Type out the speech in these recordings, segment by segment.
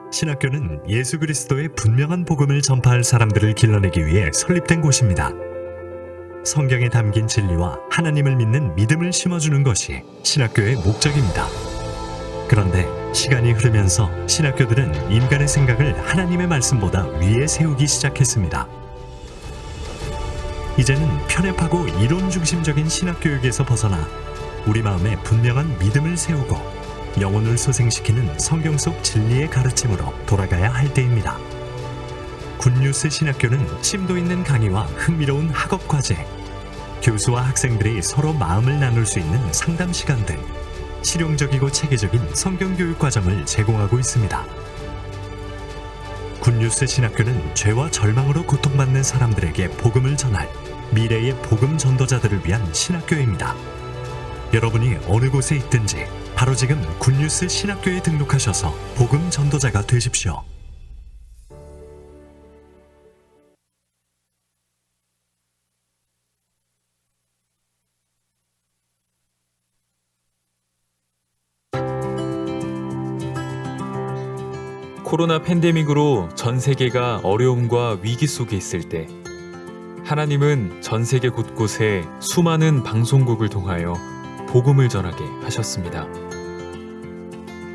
신학교는 예수 그리스도의 분명한 복음을 전파할 사람들을 길러내기 위해 설립된 곳입니다. 성경에 담긴 진리와 하나님을 믿는 믿음을 심어주는 것이 신학교의 목적입니다. 그런데 시간이 흐르면서 신학교들은 인간의 생각을 하나님의 말씀보다 위에 세우기 시작했습니다. 이제는 편협하고 이론 중심적인 신학교육에서 벗어나 우리 마음에 분명한 믿음을 세우고 영혼을 소생시키는 성경 속 진리의 가르침으로 돌아가야 할 때입니다. 굿뉴스 신학교는 심도 있는 강의와 흥미로운 학업 과제, 교수와 학생들이 서로 마음을 나눌 수 있는 상담 시간 등 실용적이고 체계적인 성경 교육 과정을 제공하고 있습니다. 굿뉴스 신학교는 죄와 절망으로 고통받는 사람들에게 복음을 전할 미래의 복음 전도자들을 위한 신학교입니다. 여러분이 어느 곳에 있든지 바로 지금 굿뉴스 신학교에 등록하셔서 복음 전도자가 되십시오. 코로나 팬데믹으로 전 세계가 어려움과 위기 속에 있을 때 하나님은 전 세계 곳곳에 수많은 방송국을 통하여 복음을 전하게 하셨습니다.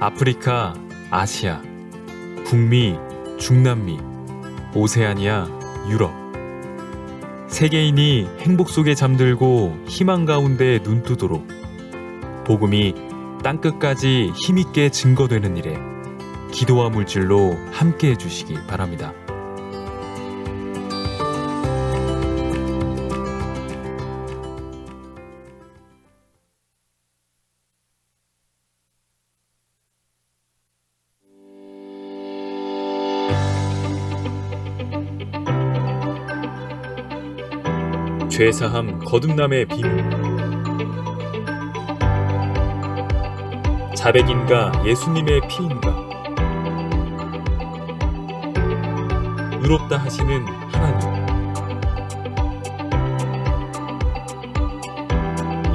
아프리카, 아시아, 북미, 중남미, 오세아니아, 유럽. 세계인이 행복 속에 잠들고 희망 가운데 눈뜨도록 복음이 땅끝까지 힘있게 증거되는 일에 기도와 물질로 함께해 주시기 바랍니다. 죄사함 거듭남의 비밀. 자백인가 예수님의 피인가. 의롭다 하시는 하나님.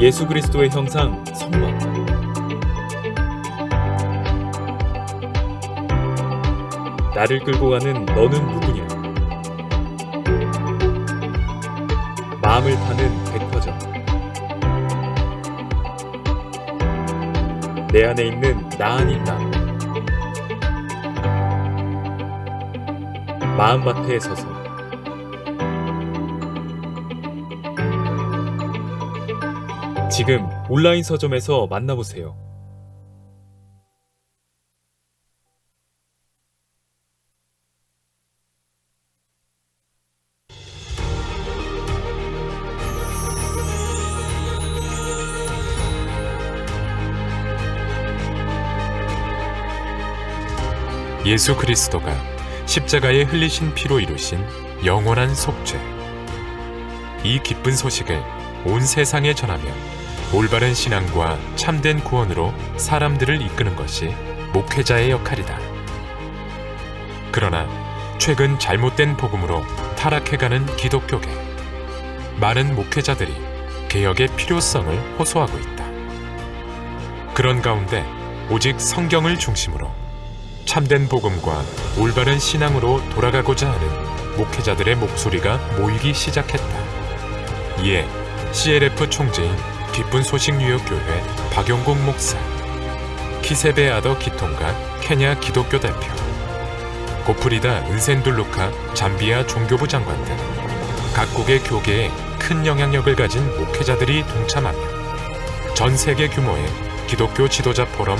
예수 그리스도의 형상 성막. 나를 끌고 가는 너는 누구냐. 마음을 파는 백화점. 내 안에 있는 나 아닌 나. 마음밭에 서서. 지금 온라인 서점에서 만나보세요. 예수 그리스도가 십자가에 흘리신 피로 이루신 영원한 속죄. 이 기쁜 소식을 온 세상에 전하며 올바른 신앙과 참된 구원으로 사람들을 이끄는 것이 목회자의 역할이다. 그러나 최근 잘못된 복음으로 타락해가는 기독교계. 많은 목회자들이 개혁의 필요성을 호소하고 있다. 그런 가운데 오직 성경을 중심으로 참된 복음과 올바른 신앙으로 돌아가고자 하는 목회자들의 목소리가 모이기 시작했다. 이에 CLF 총재인 기쁜 소식 뉴욕교회 박용국 목사, 키세베 아더 기통가 케냐 기독교 대표, 고프리다 은센둘루카 잠비아 종교부 장관 등 각국의 교계에 큰 영향력을 가진 목회자들이 동참하며 전 세계 규모의 기독교 지도자 포럼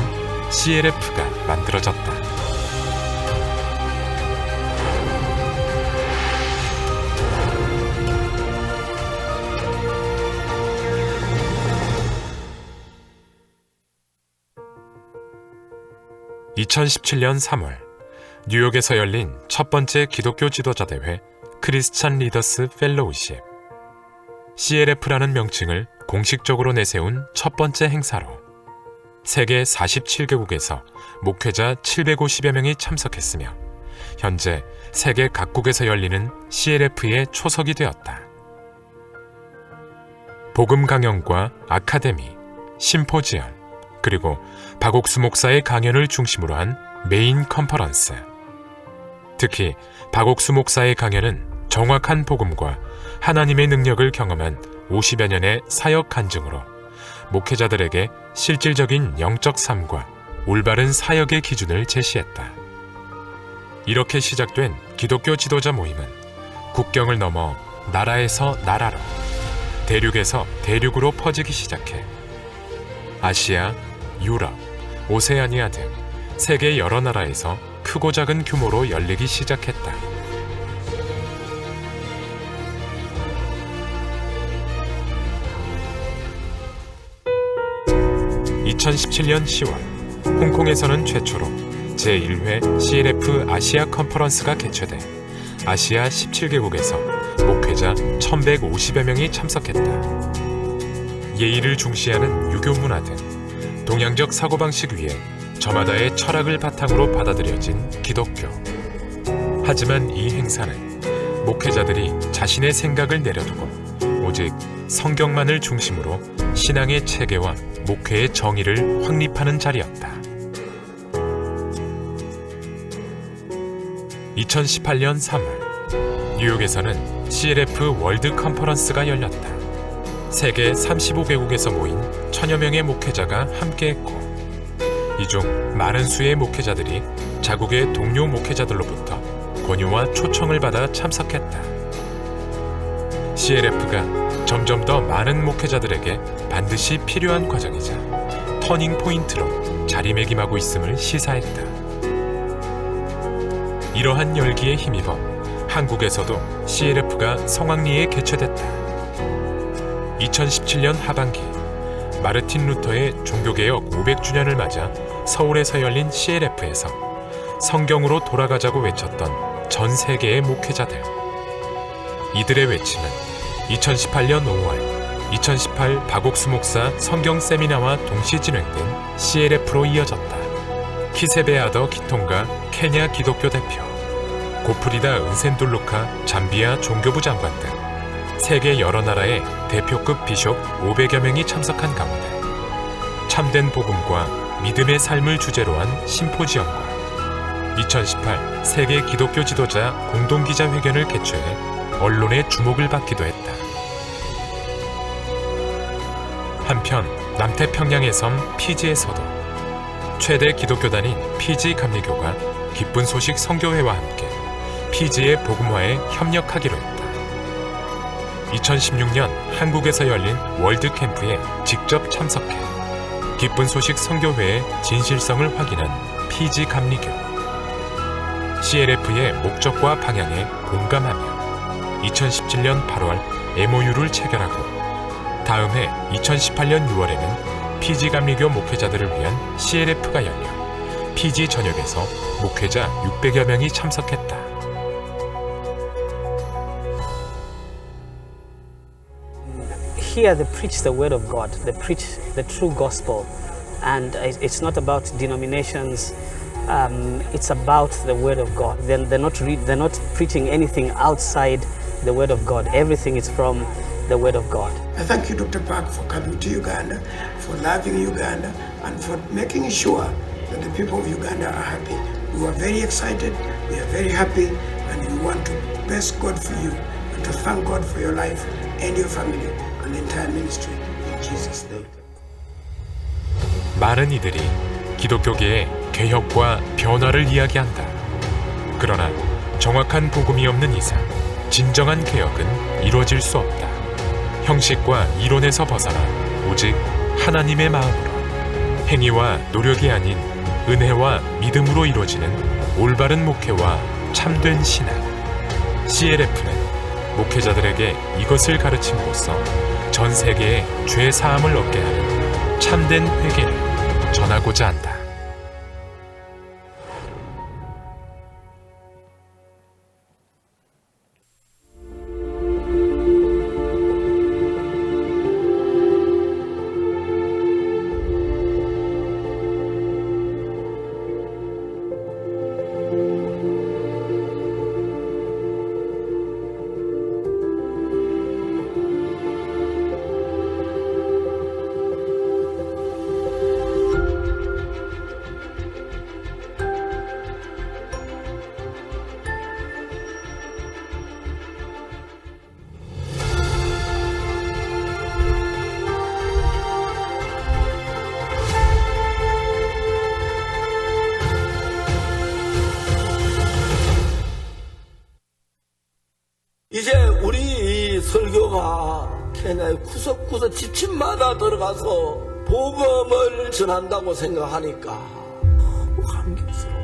CLF가 만들어졌다. (2017년 3월) 뉴욕에서 열린 첫 번째 기독교 지도자 대회 크리스찬 리더스 펠로우십, CLF라는 명칭을 공식적으로 내세운 첫 번째 행사로 세계 47개국에서 목회자 750여 명이 참석했으며 현재 세계 각국에서 열리는 CLF의 초석이 되었다. 복음 강연과 아카데미, 심포지엄, 그리고 박옥수 목사의 강연을 중심으로 한 메인 컨퍼런스. 특히 박옥수 목사의 강연은 정확한 복음과 하나님의 능력을 경험한 50여 년의 사역 간증으로 목회자들에게 실질적인 영적 삶과 올바른 사역의 기준을 제시했다. 이렇게 시작된 기독교 지도자 모임은 국경을 넘어 나라에서 나라로, 대륙에서 대륙으로 퍼지기 시작해 아시아, 유럽, 오세아니아 등 세계 여러 나라에서 크고 작은 규모로 열리기 시작했다. 2017년 10월, 홍콩에서는 최초로 제1회 CLF 아시아 컨퍼런스가 개최돼 아시아 17개국에서 목회자 1,150여 명이 참석했다. 예의를 중시하는 유교 문화 등 동양적 사고방식 위에 저마다의 철학을 바탕으로 받아들여진 기독교. 하지만 이 행사는 목회자들이 자신의 생각을 내려두고 오직 성경만을 중심으로 신앙의 체계와 목회의 정의를 확립하는 자리였다. 2018년 3월, 뉴욕에서는 CLF 월드 컨퍼런스가 열렸다. 세계 35개국에서 모인 1,000여 명의 목회자가 함께했고, 이 중 많은 수의 목회자들이 자국의 동료 목회자들로부터 권유와 초청을 받아 참석했다. CLF가 점점 더 많은 목회자들에게 반드시 필요한 과정이자 터닝 포인트로 자리매김하고 있음을 시사했다. 이러한 열기에 힘입어 한국에서도 CLF가 성황리에 개최됐다. 2017년 하반기, 마르틴 루터의 종교개혁 500주년을 맞아 서울에서 열린 CLF에서 성경으로 돌아가자고 외쳤던 전 세계의 목회자들. 이들의 외침은 2018년 5월 2018 박옥수 목사 성경 세미나와 동시 진행된 CLF로 이어졌다. 키세베 아더 기통가 케냐 기독교 대표, 고프리다 은센둘루카 잠비아 종교부 장관 등 세계 여러 나라의 대표급 비숍 500여 명이 참석한 가운데 참된 복음과 믿음의 삶을 주제로 한 심포지엄과 2018 세계 기독교 지도자 공동기자회견을 개최해 언론의 주목을 받기도 했다. 한편 남태평양의 섬 피지에서도 최대 기독교단인 피지 감리교가 기쁜 소식 선교회와 함께 피지의 복음화에 협력하기로 했다. 2016년 한국에서 열린 월드 캠프에 직접 참석해 기쁜 소식 선교회의 진실성을 확인한 피지 감리교. CLF의 목적과 방향에 공감하며 2017년 8월 MOU를 체결하고 다음해 2018년 6월에는 피지 감리교 목회자들을 위한 CLF가 열려 피지 전역에서 목회자 600여 명이 참석했다. Here they preach the word of God, they preach the true gospel, and it's not about denominations, it's about the word of God. They're not preaching anything outside the word of God. Everything is from the word of God. I thank you, Dr. Park, for coming to Uganda, for loving Uganda, and for making sure that the people of Uganda are happy. We are very excited, we are very happy, and we want to bless God for you and to thank God for your life and your family and the entire ministry in Jesus' name. 많은 이들이 기독교계의 개혁과 변화를 이야기한다. 그러나 정확한 복음이 없는 이상 진정한 개혁은 이루어질 수 없다. 형식과 이론에서 벗어나 오직 하나님의 마음으로, 행위와 노력이 아닌 은혜와 믿음으로 이루어지는 올바른 목회와 참된 신앙. CLF는 목회자들에게 이것을 가르침으로써 전 세계에 죄 사함을 얻게 하는 참된 회개를 전하고자 한다. 아마 케냐의 구석구석 집집마다 들어가서 복음을 전한다고 생각하니까 너무 감격스러워.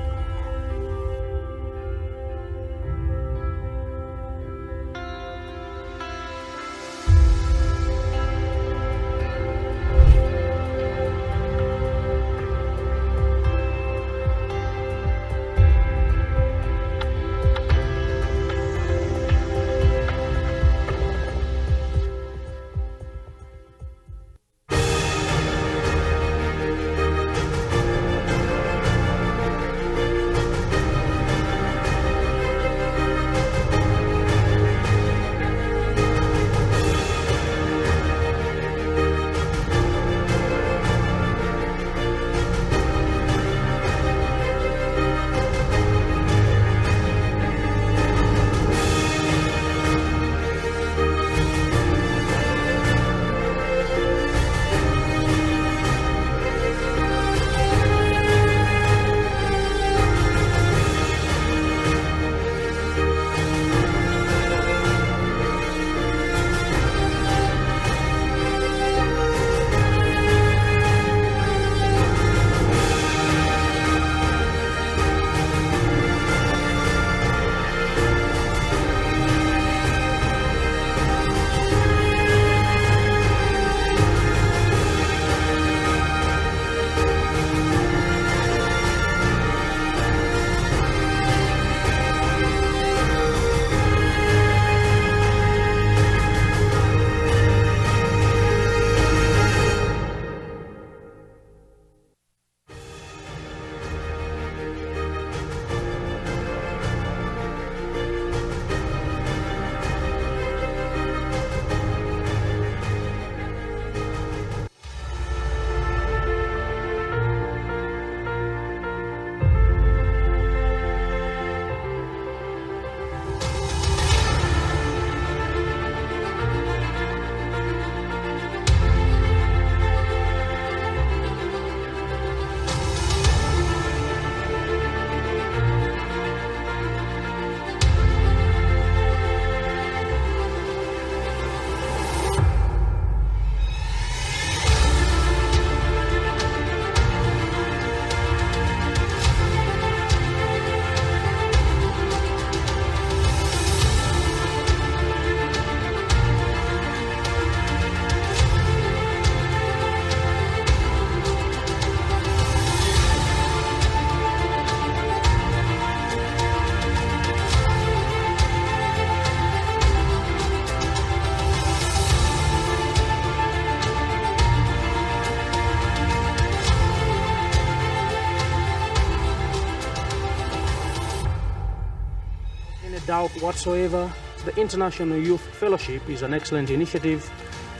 Doubt whatsoever, the International Youth Fellowship is an excellent initiative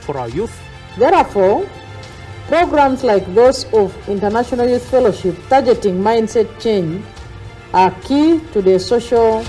for our youth. Therefore, programs like those of International Youth Fellowship targeting mindset change are key to the social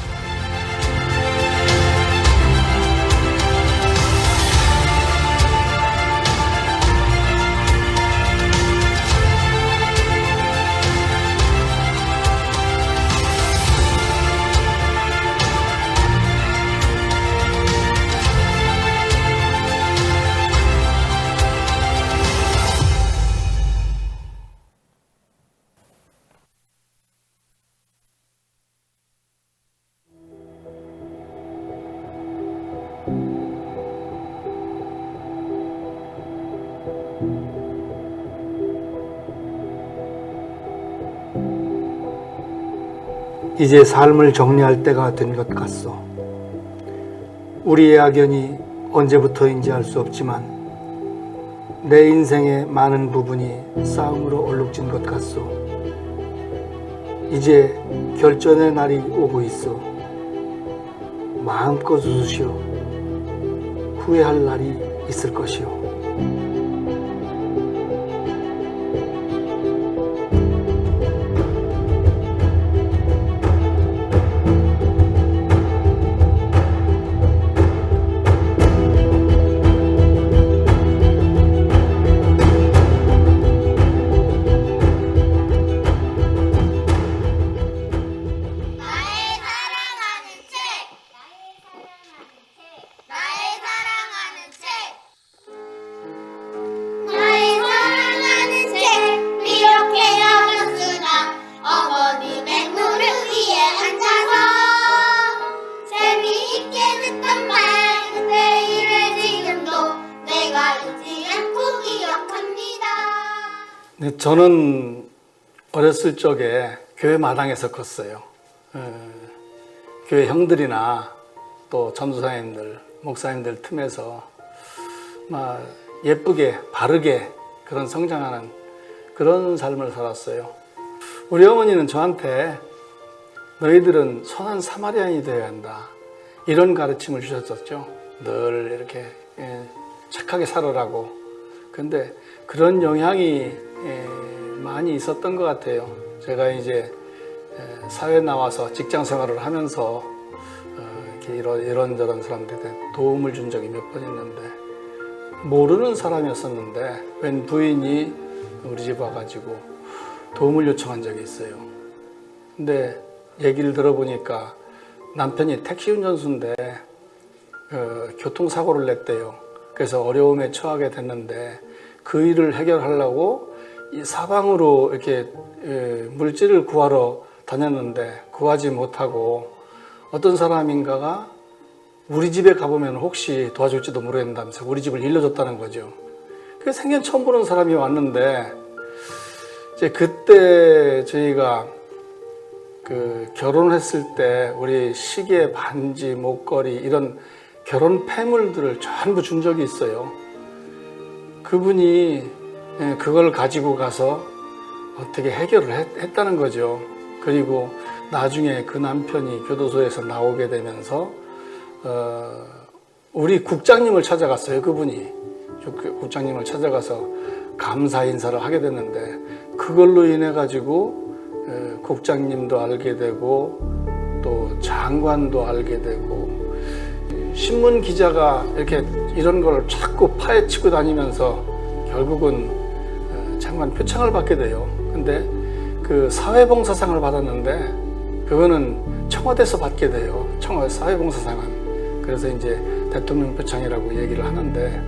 이제 삶을 정리할 때가 된 것 같소. 우리의 악연이 언제부터인지 알 수 없지만 내 인생의 많은 부분이 싸움으로 얼룩진 것 같소. 이제 결전의 날이 오고 있어. 마음껏 웃으시오. 후회할 날이 있을 것이오. 나의 사랑하는 저는 어렸을 적에 교회 마당에서 컸어요. 교회 형들이나 또 전도사님들, 목사님들 틈에서 막 예쁘게 바르게 그런 성장하는 그런 삶을 살았어요. 우리 어머니는 저한테 너희들은 선한 사마리아인이 되어야 한다, 이런 가르침을 주셨었죠. 늘 이렇게 착하게 살아라고. 근데 그런 영향이 많이 있었던 것 같아요. 제가 이제 사회에 나와서 직장 생활을 하면서 이렇게 이런저런 사람들한테 도움을 준 적이 몇 번 있는데, 모르는 사람이었었는데 웬 부인이 우리 집 와가지고 도움을 요청한 적이 있어요. 근데 얘기를 들어보니까 남편이 택시 운전수인데 교통사고를 냈대요. 그래서 어려움에 처하게 됐는데 그 일을 해결하려고 이 사방으로 이렇게 물질을 구하러 다녔는데 구하지 못하고 어떤 사람인가가 우리 집에 가보면 혹시 도와줄지도 모르겠다면서 우리 집을 일러줬다는 거죠. 그 생전 처음 보는 사람이 왔는데, 이제 그때 저희가 그 결혼했을 때 우리 시계, 반지, 목걸이 이런 결혼 폐물들을 전부 준 적이 있어요. 그분이 그걸 가지고 가서 어떻게 해결을 했다는 거죠. 그리고 나중에 그 남편이 교도소에서 나오게 되면서 우리 국장님을 찾아갔어요. 그분이 국장님을 찾아가서 감사 인사를 하게 됐는데, 그걸로 인해 가지고 국장님도 알게 되고 또 장관도 알게 되고, 신문 기자가 이렇게 이런 걸 자꾸 파헤치고 다니면서 결국은 장관 표창을 받게 돼요. 근데 그 사회봉사상을 받았는데 그거는 청와대에서 받게 돼요. 청와대 사회봉사상은. 그래서 이제 대통령 표창이라고 얘기를 하는데,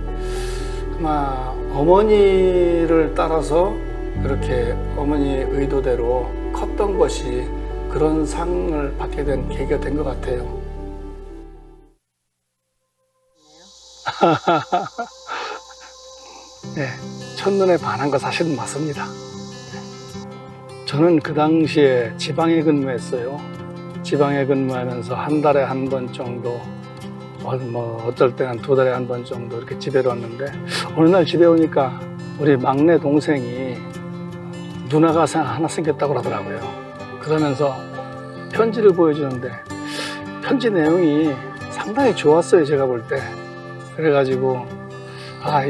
아마 어머니를 따라서 그렇게 어머니 의도대로 컸던 것이 그런 상을 받게 된 계기가 된 것 같아요. 네, 첫눈에 반한 거 사실은 맞습니다. 저는 그 당시에 지방에 근무했어요. 지방에 근무하면서 한 달에 한 번 정도, 어떨 때는 두 달에 한 번 정도 이렇게 집에로 왔는데, 어느 날 집에 오니까 우리 막내 동생이 누나가 하나 생겼다고 하더라고요. 그러면서 편지를 보여주는데 편지 내용이 상당히 좋았어요, 제가 볼 때. 그래가지고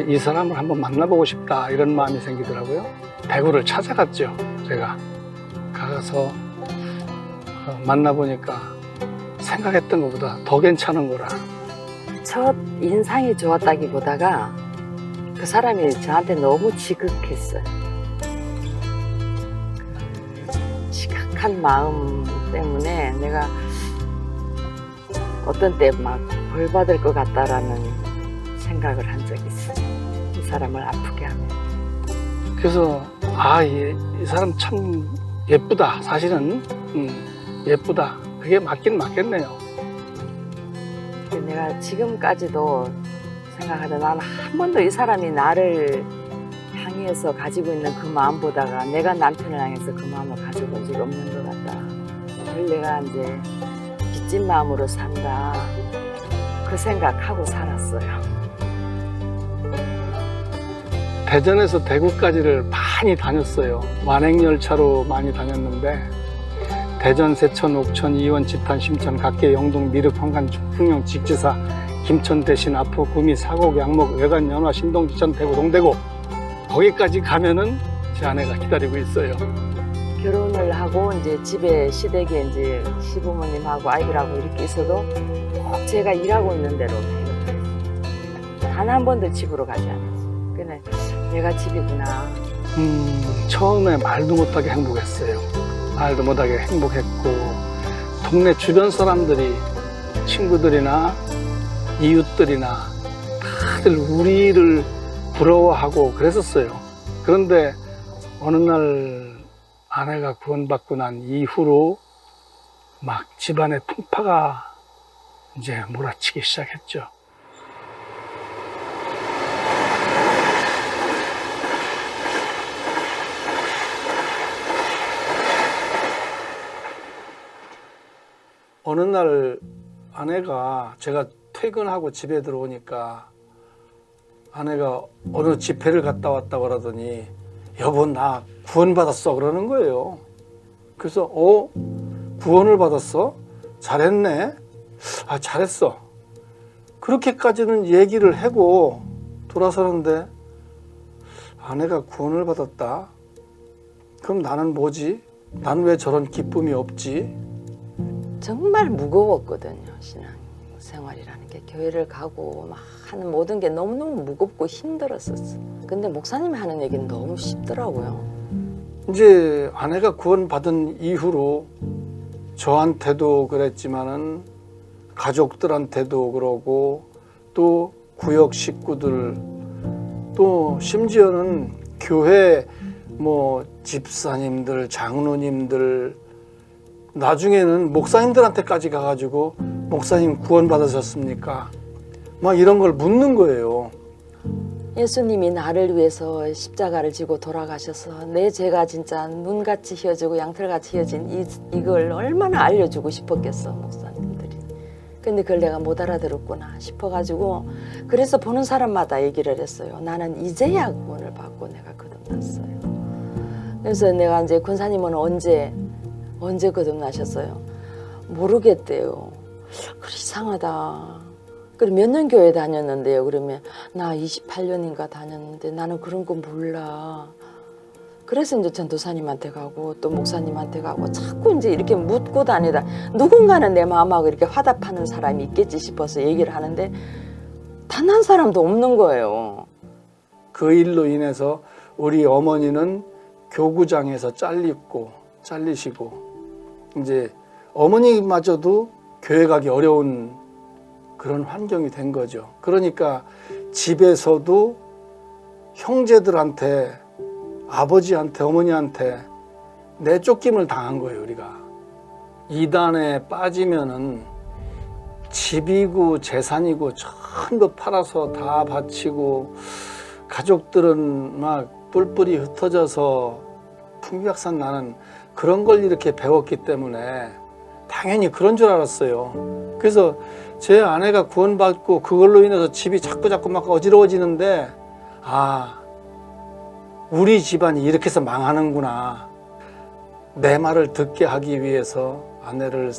이 사람을 한번 만나보고 싶다, 이런 마음이 생기더라고요. 대구를 찾아갔죠. 제가 가서 만나보니까 생각했던 것보다 더 괜찮은 거라. 첫 인상이 좋았다기보다가 그 사람이 저한테 너무 지극했어요. 지극한 마음 때문에 내가 어떤 때 막 벌 받을 것 같다라는 생각을 한 적이 있어요. 이 사람을 아프게 하면. 그래서 이 사람 참 예쁘다. 사실은 예쁘다. 그게 맞긴 맞겠네요. 내가 지금까지도 생각하다 나는 한 번도 이 사람이 나를 향해서 가지고 있는 그 마음보다가 내가 남편을 향해서 그 마음을 가져본 적이 없는 것 같다. 늘 내가 이제 빚진 마음으로 산다, 그 생각하고 살았어요. 대전에서 대구까지를 많이 다녔어요. 완행열차로 많이 다녔는데, 대전, 세천, 옥천, 이원, 지탄, 심천, 각계, 영동, 미륵, 황간, 풍령, 직지사, 김천, 대신, 아포, 구미, 사곡, 양목, 외관, 연화, 신동, 지천, 대구, 동대구, 거기까지 가면은 제 아내가 기다리고 있어요. 결혼을 하고 이제 집에 시댁에 이제 시부모님하고 아이들하고 이렇게 있어도 꼭 제가 일하고 있는 대로 단 한 번도 집으로 가지 않았어요. 그냥 내가 집이구나. 처음에 말도 못하게 행복했어요. 말도 못하게 행복했고, 동네 주변 사람들이, 친구들이나 이웃들이나 다들 우리를 부러워하고 그랬었어요. 그런데 어느 날 아내가 구원받고 난 이후로 막 집안에 풍파가 이제 몰아치기 시작했죠. 어느 날 아내가 제가 퇴근하고 집에 들어오니까 아내가 어느 집회를 갔다 왔다고 그러더니 여보 나 구원받았어 그러는 거예요. 그래서 구원을 받았어? 잘했네. 아 잘했어. 그렇게까지는 얘기를 하고 돌아서는데 아내가 구원을 받았다? 그럼 나는 뭐지? 난 왜 저런 기쁨이 없지? 정말 무거웠거든요. 신앙생활이라는 게 교회를 가고 막 하는 모든 게 너무너무 무겁고 힘들었었어. 근데 목사님이 하는 얘기는 너무 쉽더라고요. 이제 아내가 구원받은 이후로 저한테도 그랬지만은 가족들한테도 그러고 또 구역 식구들 또 심지어는 교회 뭐 집사님들 장로님들 나중에는 목사님들한테까지 가가지고 목사님 구원 받으셨습니까? 막 이런 걸 묻는 거예요. 예수님이 나를 위해서 십자가를 지고 돌아가셔서 내 죄가 진짜 눈같이 휘어지고 양털같이 휘어진 이걸 얼마나 알려주고 싶었겠어 목사님들이. 근데 그걸 내가 못 알아들었구나 싶어가지고 그래서 보는 사람마다 얘기를 했어요. 나는 이제야 구원을 받고 내가 거듭났어요. 그래서 내가 이제 권사님은 언제 거듭나셨어요? 모르겠대요. 그래 이상하다. 그래 몇 년 교회 다녔는데요. 그러면 나 28년인가 다녔는데 나는 그런 거 몰라. 그래서 이제 전도사님한테 가고 또 목사님한테 가고 자꾸 이제 이렇게 묻고 다니다 누군가는 내 마음하고 이렇게 화답하는 사람이 있겠지 싶어서 얘기를 하는데 단 한 사람도 없는 거예요. 그 일로 인해서 우리 어머니는 교구장에서 잘리시고 이제 어머니마저도 교회 가기 어려운 그런 환경이 된 거죠. 그러니까 집에서도 형제들한테 아버지한테 어머니한테 내쫓김을 당한 거예요. 우리가 이단에 빠지면은 집이고 재산이고 전부 팔아서 다 바치고 가족들은 막 뿔뿔이 흩어져서 풍비박산 나는 그런 걸 이렇게 배웠기 때문에 당연히 그런 줄 알았어요. 그래서 제 아내가 구원받고 그걸로 인해서 집이 자꾸 막 어지러워지는데 우리 집안이 이렇게 해서 망하는구나. 내 말을 듣게 하기 위해서 아내를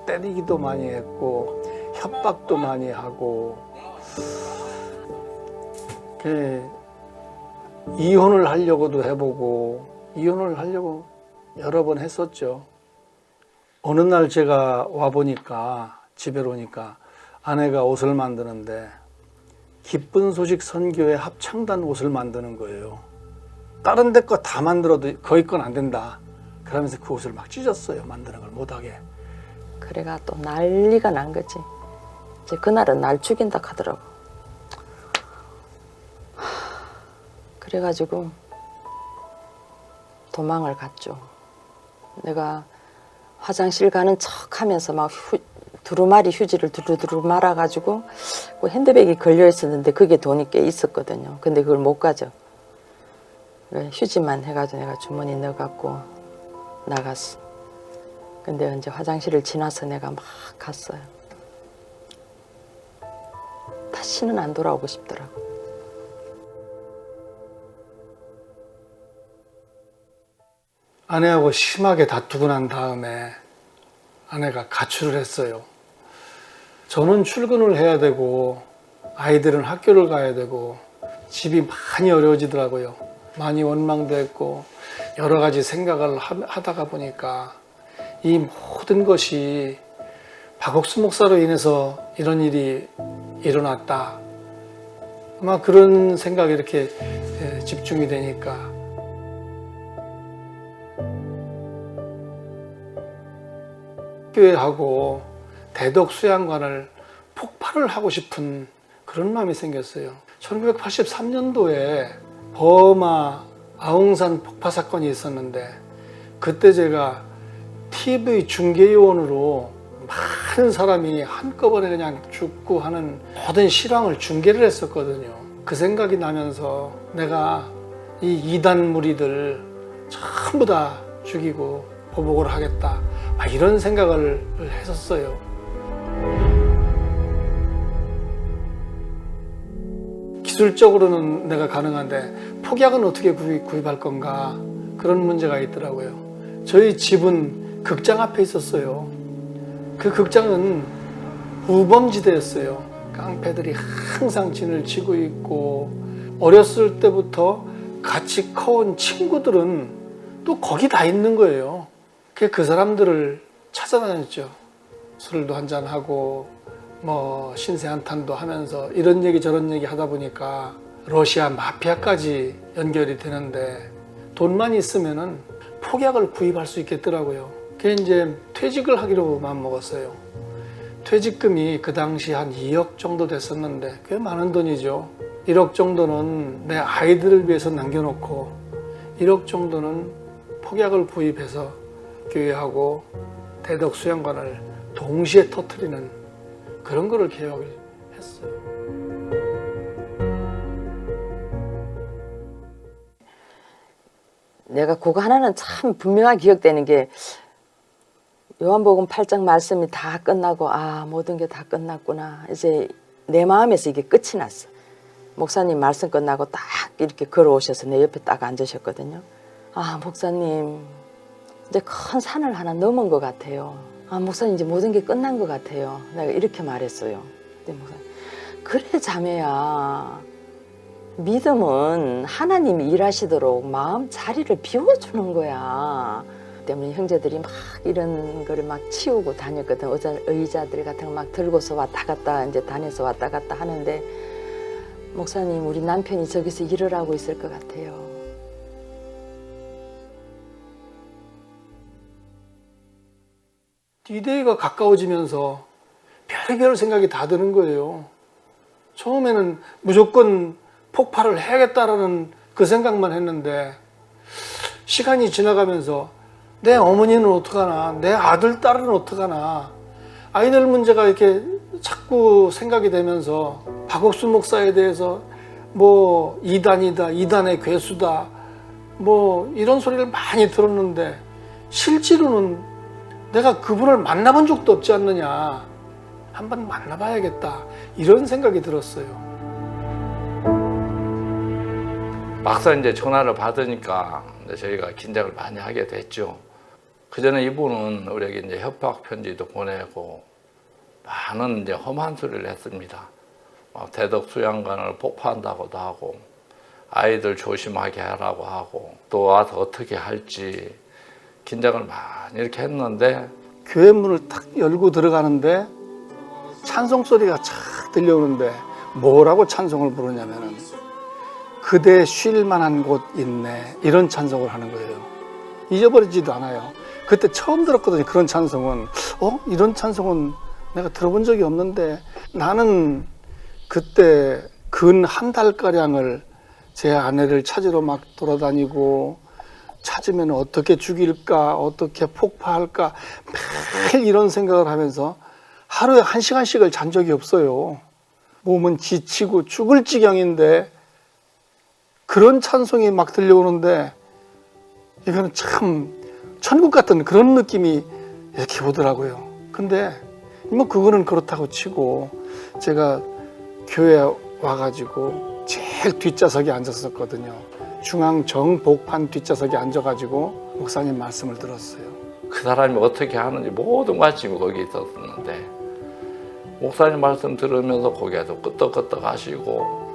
때리기도 많이 했고 협박도 많이 하고 이혼을 하려고도 해보고 이혼을 하려고 여러 번 했었죠. 어느 날 제가 와보니까 집에 오니까 아내가 옷을 만드는데 기쁜 소식 선교회 합창단 옷을 만드는 거예요. 다른 데 거 다 만들어도 거기 건 안 된다. 그러면서 그 옷을 막 찢었어요. 만드는 걸 못하게. 그래가 또 난리가 난 거지. 이제 그날은 날 죽인다 하더라고. 그래가지고 도망을 갔죠. 내가 화장실 가는 척 하면서 막 두루마리 휴지를 두루두루 말아가지고 그 핸드백이 걸려 있었는데 그게 돈이 꽤 있었거든요. 근데 그걸 못 가져. 휴지만 해가지고 내가 주머니 넣어갖고 나갔어. 근데 이제 화장실을 지나서 내가 막 갔어요. 다시는 안 돌아오고 싶더라고. 아내하고 심하게 다투고 난 다음에 아내가 가출을 했어요. 저는 출근을 해야 되고 아이들은 학교를 가야 되고 집이 많이 어려워지더라고요. 많이 원망됐고 여러 가지 생각을 하다가 보니까 이 모든 것이 박옥수 목사로 인해서 이런 일이 일어났다. 아마 그런 생각이 이렇게 집중이 되니까 교회하고 대덕수양관을 폭발을 하고 싶은 그런 마음이 생겼어요. 1983년도에 버마 아웅산 폭파 사건이 있었는데 그때 제가 TV 중계요원으로 많은 사람이 한꺼번에 그냥 죽고 하는 모든 실황을 중계를 했었거든요. 그 생각이 나면서 내가 이 이단 무리들 전부 다 죽이고 보복을 하겠다. 이런 생각을 했었어요. 기술적으로는 내가 가능한데 폭약은 어떻게 구입할 건가, 그런 문제가 있더라고요. 저희 집은 극장 앞에 있었어요. 그 극장은 우범지대였어요. 깡패들이 항상 진을 치고 있고, 어렸을 때부터 같이 커온 친구들은 또 거기 다 있는 거예요. 그 사람들을 찾아다녔죠. 술도 한잔하고 뭐 신세 한탄도 하면서 이런 얘기 저런 얘기 하다 보니까 러시아 마피아까지 연결이 되는데, 돈만 있으면은 폭약을 구입할 수 있겠더라고요. 그래서 이제 퇴직을 하기로 마음먹었어요. 퇴직금이 그 당시 한 2억 정도 됐었는데 꽤 많은 돈이죠. 1억 정도는 내 아이들을 위해서 남겨놓고 1억 정도는 폭약을 구입해서 교회하고 대덕 수양관을 동시에 터뜨리는 그런 거를 계획을 했어요. 내가 그거 하나는 참 분명하게 기억되는 게, 요한복음 8장 말씀이 다 끝나고 모든 게 다 끝났구나. 이제 내 마음에서 이게 끝이 났어. 목사님 말씀 끝나고 딱 이렇게 걸어오셔서 내 옆에 딱 앉으셨거든요. 목사님 이제 큰 산을 하나 넘은 것 같아요. 목사님 이제 모든 게 끝난 것 같아요. 내가 이렇게 말했어요. 근데 목사님, 그래 자매야, 믿음은 하나님이 일하시도록 마음 자리를 비워주는 거야. 때문에 형제들이 막 이런 거를 막 치우고 다녔거든. 의자들 같은 거 막 들고서 왔다 갔다 이제 다녀서 왔다 갔다 하는데, 목사님 우리 남편이 저기서 일을 하고 있을 것 같아요. D-Day가 가까워지면서 별의별 생각이 다 드는 거예요. 처음에는 무조건 폭발을 해야겠다라는 그 생각만 했는데, 시간이 지나가면서 내 어머니는 어떡하나, 내 아들, 딸은 어떡하나, 아이들 문제가 이렇게 자꾸 생각이 되면서 박옥수 목사에 대해서 뭐 이단이다, 이단의 괴수다, 뭐 이런 소리를 많이 들었는데, 실제로는 내가 그분을 만나본 적도 없지 않느냐, 한번 만나봐야겠다, 이런 생각이 들었어요. 막상 이제 전화를 받으니까 이제 저희가 긴장을 많이 하게 됐죠. 그 전에 이분은 우리에게 이제 협박 편지도 보내고 많은 이제 험한 소리를 했습니다. 대덕 수양관을 폭파한다고도 하고, 아이들 조심하게 하라고 하고, 또 와서 어떻게 할지 긴장을 많이 이렇게 했는데, 교회 문을 탁 열고 들어가는데 찬송 소리가 착 들려오는데, 뭐라고 찬송을 부르냐면은 그대 쉴 만한 곳 있네, 이런 찬송을 하는 거예요. 잊어버리지도 않아요. 그때 처음 들었거든요. 그런 찬송은 이런 찬송은 내가 들어본 적이 없는데, 나는 그때 근 한 달가량을 제 아내를 찾으러 막 돌아다니고, 찾으면 어떻게 죽일까, 어떻게 폭파할까, 매일 이런 생각을 하면서 하루에 1시간씩을 잔 적이 없어요. 몸은 지치고 죽을 지경인데 그런 찬송이 막 들려오는데, 이거는 참 천국 같은 그런 느낌이 이렇게 오더라고요. 근데 뭐 그거는 그렇다고 치고, 제가 교회에 와가지고 제일 뒷좌석에 앉았었거든요. 중앙 정복판 뒷좌석에 앉아가지고 목사님 말씀을 들었어요. 그 사람이 어떻게 하는지 모든 관심이 거기에 있었는데, 목사님 말씀 들으면서 고개도 끄덕끄덕 하시고,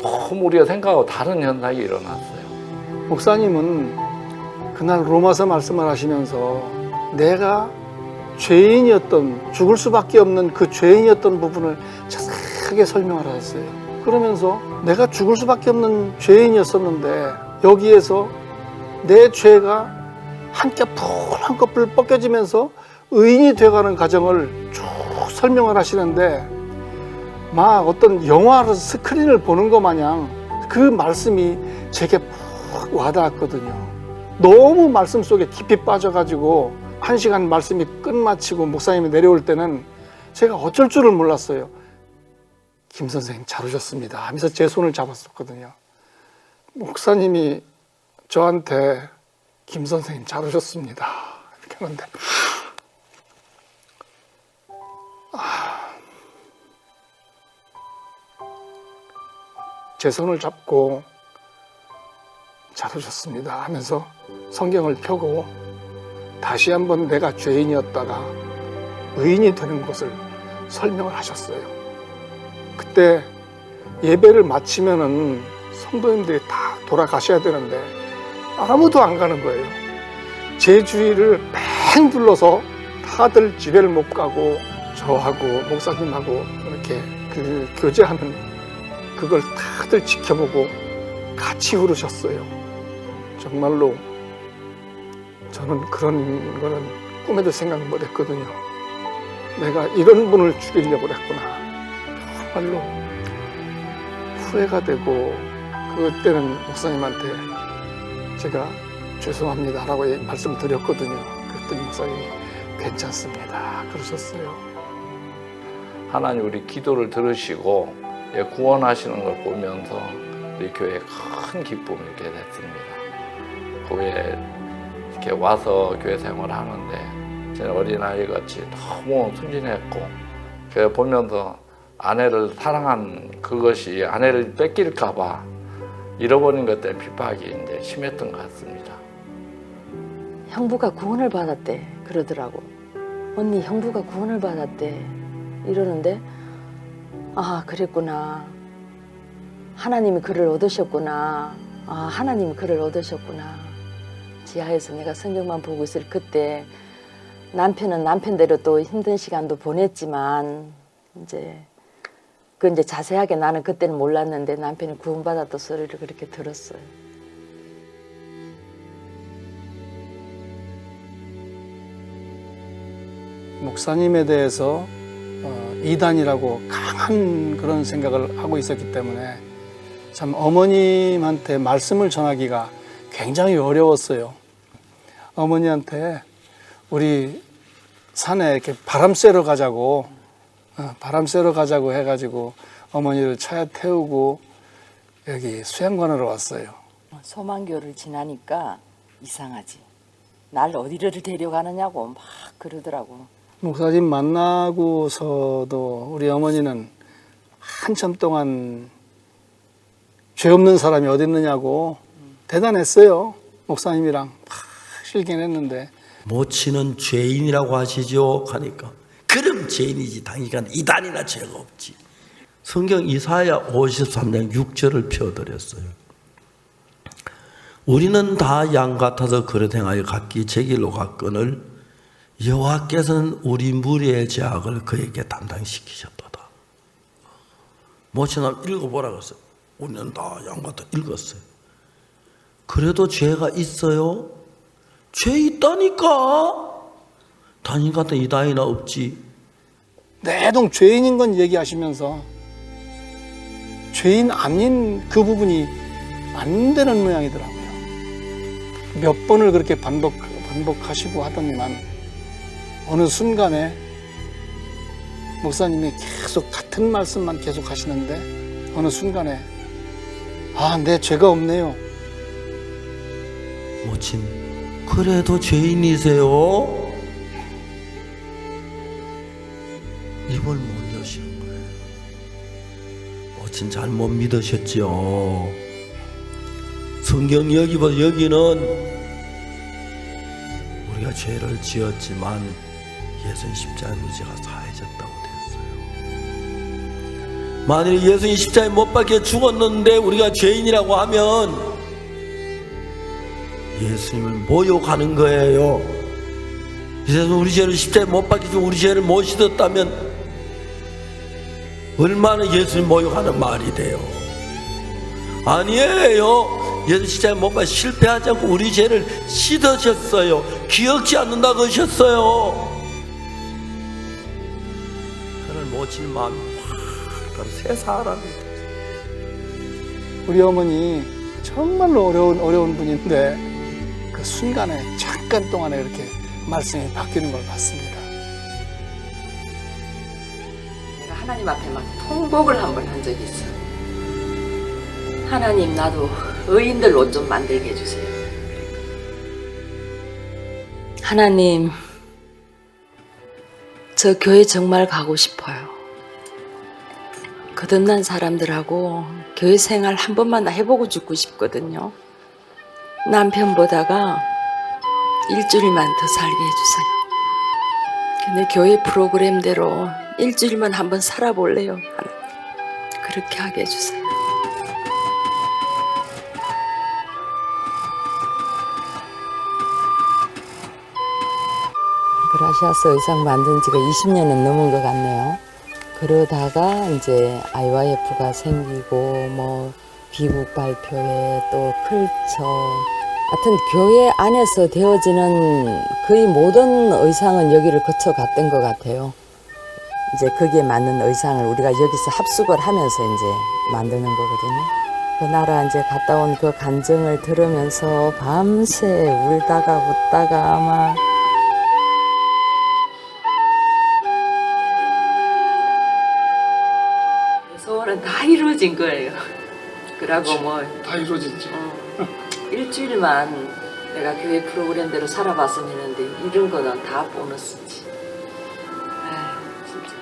너무 우리가 생각하고 다른 현상이 일어났어요. 목사님은 그날 로마서 말씀을 하시면서 내가 죄인이었던, 죽을 수밖에 없는 그 죄인이었던 부분을 자세하게 설명을 하셨어요. 그러면서 내가 죽을 수밖에 없는 죄인이었었는데, 여기에서 내 죄가 한 겹 돌 한꺼풀 벗겨지면서 의인이 되어가는 과정을 쭉 설명을 하시는데, 막 어떤 영화로 스크린을 보는 것 마냥 그 말씀이 제게 푹 와닿았거든요. 너무 말씀 속에 깊이 빠져가지고 1시간 말씀이 끝마치고 목사님이 내려올 때는 제가 어쩔 줄을 몰랐어요. 김 선생님 잘 오셨습니다 하면서 제 손을 잡았었거든요. 목사님이 저한테 김 선생님 잘 오셨습니다 이렇게 하는데 제 손을 잡고 잘하셨습니다 하면서 성경을 펴고 다시 한번 내가 죄인이었다가 의인이 되는 것을 설명을 하셨어요. 그때 예배를 마치면은 성도님들이 다 돌아가셔야 되는데 아무도 안 가는 거예요. 제 주위를 뺑 둘러서 다들 집에를 못 가고 저하고 목사님하고 이렇게 그 교제하는 그걸 다들 지켜보고 같이 울으셨어요. 정말로 저는 그런 거는 꿈에도 생각 못 했거든요. 내가 이런 분을 죽이려고 그랬구나. 정말로 후회가 되고 그때는 목사님한테 제가 죄송합니다라고 말씀을 드렸거든요. 그랬더니 목사님이 괜찮습니다 그러셨어요. 하나님 우리 기도를 들으시고 구원하시는 걸 보면서 우리 교회에 큰 기쁨이 있게 됐습니다. 교회에 이렇게 와서 교회 생활을 하는데 저는 어린아이 같이 너무 순진했고 그걸 보면서 아내를 사랑한 그것이 아내를 뺏길까 봐 잃어버린 것 때문에 핍박이 이제 심했던 것 같습니다. 형부가 구원을 받았대 그러더라고. 언니 형부가 구원을 받았대 이러는데 아 그랬구나. 하나님이 그를 얻으셨구나. 아 하나님이 그를 얻으셨구나. 지하에서 내가 성경만 보고 있을 그때 남편은 남편대로 또 힘든 시간도 보냈지만 이제 자세하게 나는 그때는 몰랐는데 남편이 구원받았던 소리를 그렇게 들었어요. 목사님에 대해서 이단이라고 강한 그런 생각을 하고 있었기 때문에 참 어머님한테 말씀을 전하기가 굉장히 어려웠어요. 어머니한테 우리 산에 이렇게 바람 쐬러 가자고 해가지고 어머니를 차에 태우고 여기 수양관으로 왔어요. 소망교를 지나니까 이상하지. 날 어디를 데려가느냐고 막 그러더라고. 목사님 만나고서도 우리 어머니는 한참 동안 죄 없는 사람이 어디 있느냐고 대단했어요. 목사님이랑 막 실견했는데 모친은 죄인이라고 하시죠 하니까 그럼 죄인이지 당니까 이단이나 죄가 없지. 성경 이사야 53장 6절을 펴드렸어요. 우리는 다 양 같아서 그릇 행하여 각기 제 길로 갔거늘 여호와께서는 우리 무리의 죄악을 그에게 담당시키셨도다. 모친아 읽어보라 그랬어요. 우리는 다 양 같아 읽었어요. 그래도 죄가 있어요? 죄 있다니까. 당신 같은 이단이나 없지. 내동 죄인인 건 얘기하시면서 죄인 아닌 그 부분이 안 되는 모양이더라고요. 몇 번을 그렇게 반복하시고 하더니만 어느 순간에 목사님이 계속 같은 말씀만 계속 하시는데 어느 순간에 내 죄가 없네요. 모친 그래도 죄인이세요? 입을 못 여시는 거예요. 모친 잘못 믿으셨죠. 성경 여기는 우리가 죄를 지었지만 예수님 십자가로 죄가 사해졌다고 되었어요. 만일 예수님 십자가에 못 박혀 죽었는데 우리가 죄인이라고 하면 예수님을 모욕하는 거예요. 이제서 우리 죄를 십자가에 못 박히고 우리 죄를 못 씻었다면 얼마나 예수님 모욕하는 말이 돼요. 아니에요. 예수 십자가에 못 박혀 실패하지 않고 우리 죄를 씻으셨어요. 기억지 않는다고 하셨어요. 그를 모친 마음이 확 새 사람이 됐어요. 우리 어머니 정말로 어려운 분인데 그 순간에 잠깐 동안에 이렇게 말씀이 바뀌는 걸 봤습니다. 내가 하나님 앞에 막 통곡을 한 번 한 적이 있어. 하나님 나도 의인들 옷 좀 만들게 해주세요. 하나님 저 교회 정말 가고 싶어요. 거듭난 사람들하고 교회 생활 한 번만 해보고 죽고 싶거든요. 남편 보다가 일주일만 더 살게 해주세요. 근데 교회 프로그램대로 일주일만 한번 살아볼래요. 그렇게 하게 해주세요. 그라시아스 의상 만든 지가 20년은 넘은 것 같네요. 그러다가 이제 IYF가 생기고 뭐 비국 발표회 또 클처 하여튼 교회 안에서 되어지는 거의 모든 의상은 여기를 거쳐 갔던 것 같아요. 이제 거기에 맞는 의상을 우리가 여기서 합숙을 하면서 이제 만드는 거거든요. 그 나라 이제 갔다 온 그 감정을 들으면서 밤새 울다가 웃다가 막 소원은 다 이루어진 거예요. 그러고 뭐 다 이루어졌지. 일주일만 내가 교회 프로그램대로 살아봤으면 했는데 이런 거는 다 보너스지. 진짜.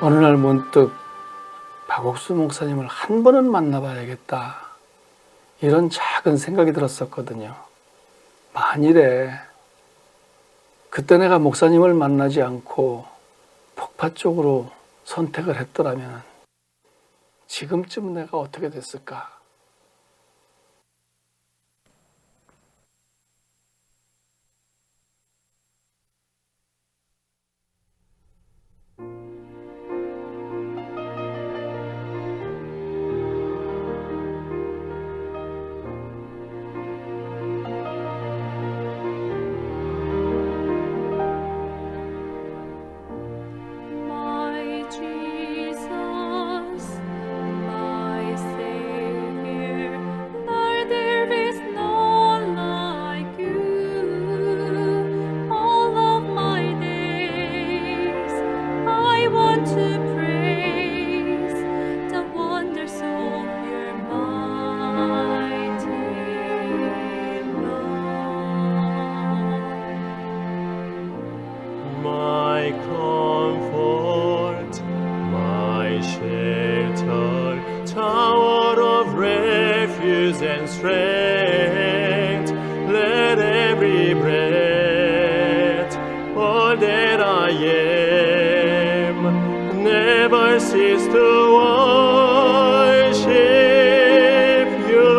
어느 날 문득 박옥수 목사님을 한 번은 만나봐야겠다. 이런 작은 생각이 들었었거든요. 만일에 그때 내가 목사님을 만나지 않고 폭파 쪽으로 선택을 했더라면 지금쯤 내가 어떻게 됐을까? and strength. Let every breath, all that I am, never cease to worship you.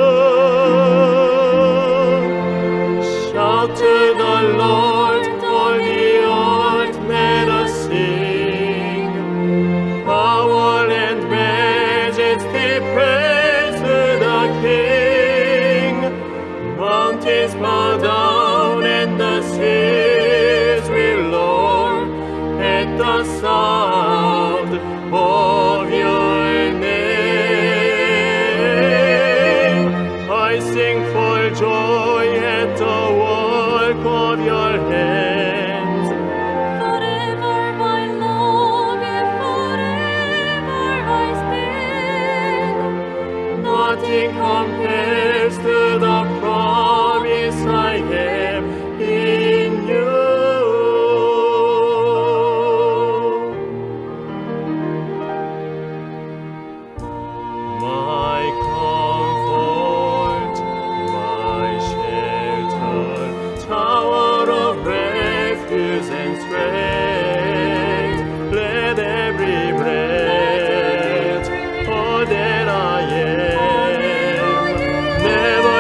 Shout to the Lord, all the earth, let us sing. Power and majesty, praise to the King. Mountains bow down and the seas will roar at the sound of your name. I sing for joy at the work of your hands. Forever my love, and forever I stand. Nothing compares to the promise I have in you. My comfort, my shelter, tower of refuge and strength. Let every breath, all that I am, never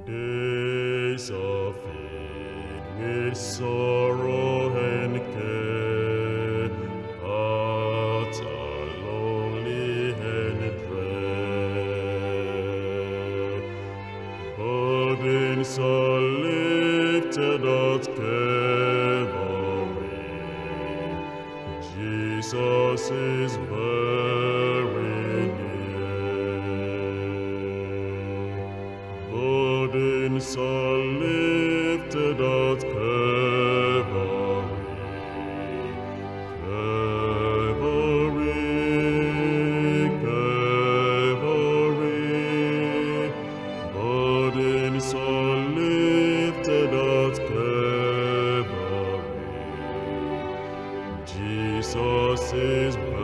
Days of pain with sorrow and care, hearts are lonely and dread. Burdens are lifted at Calvary. Jesus is very near. Burdens are lifted at Calvary. Calvary, burdens are lifted at Calvary. Jesus is very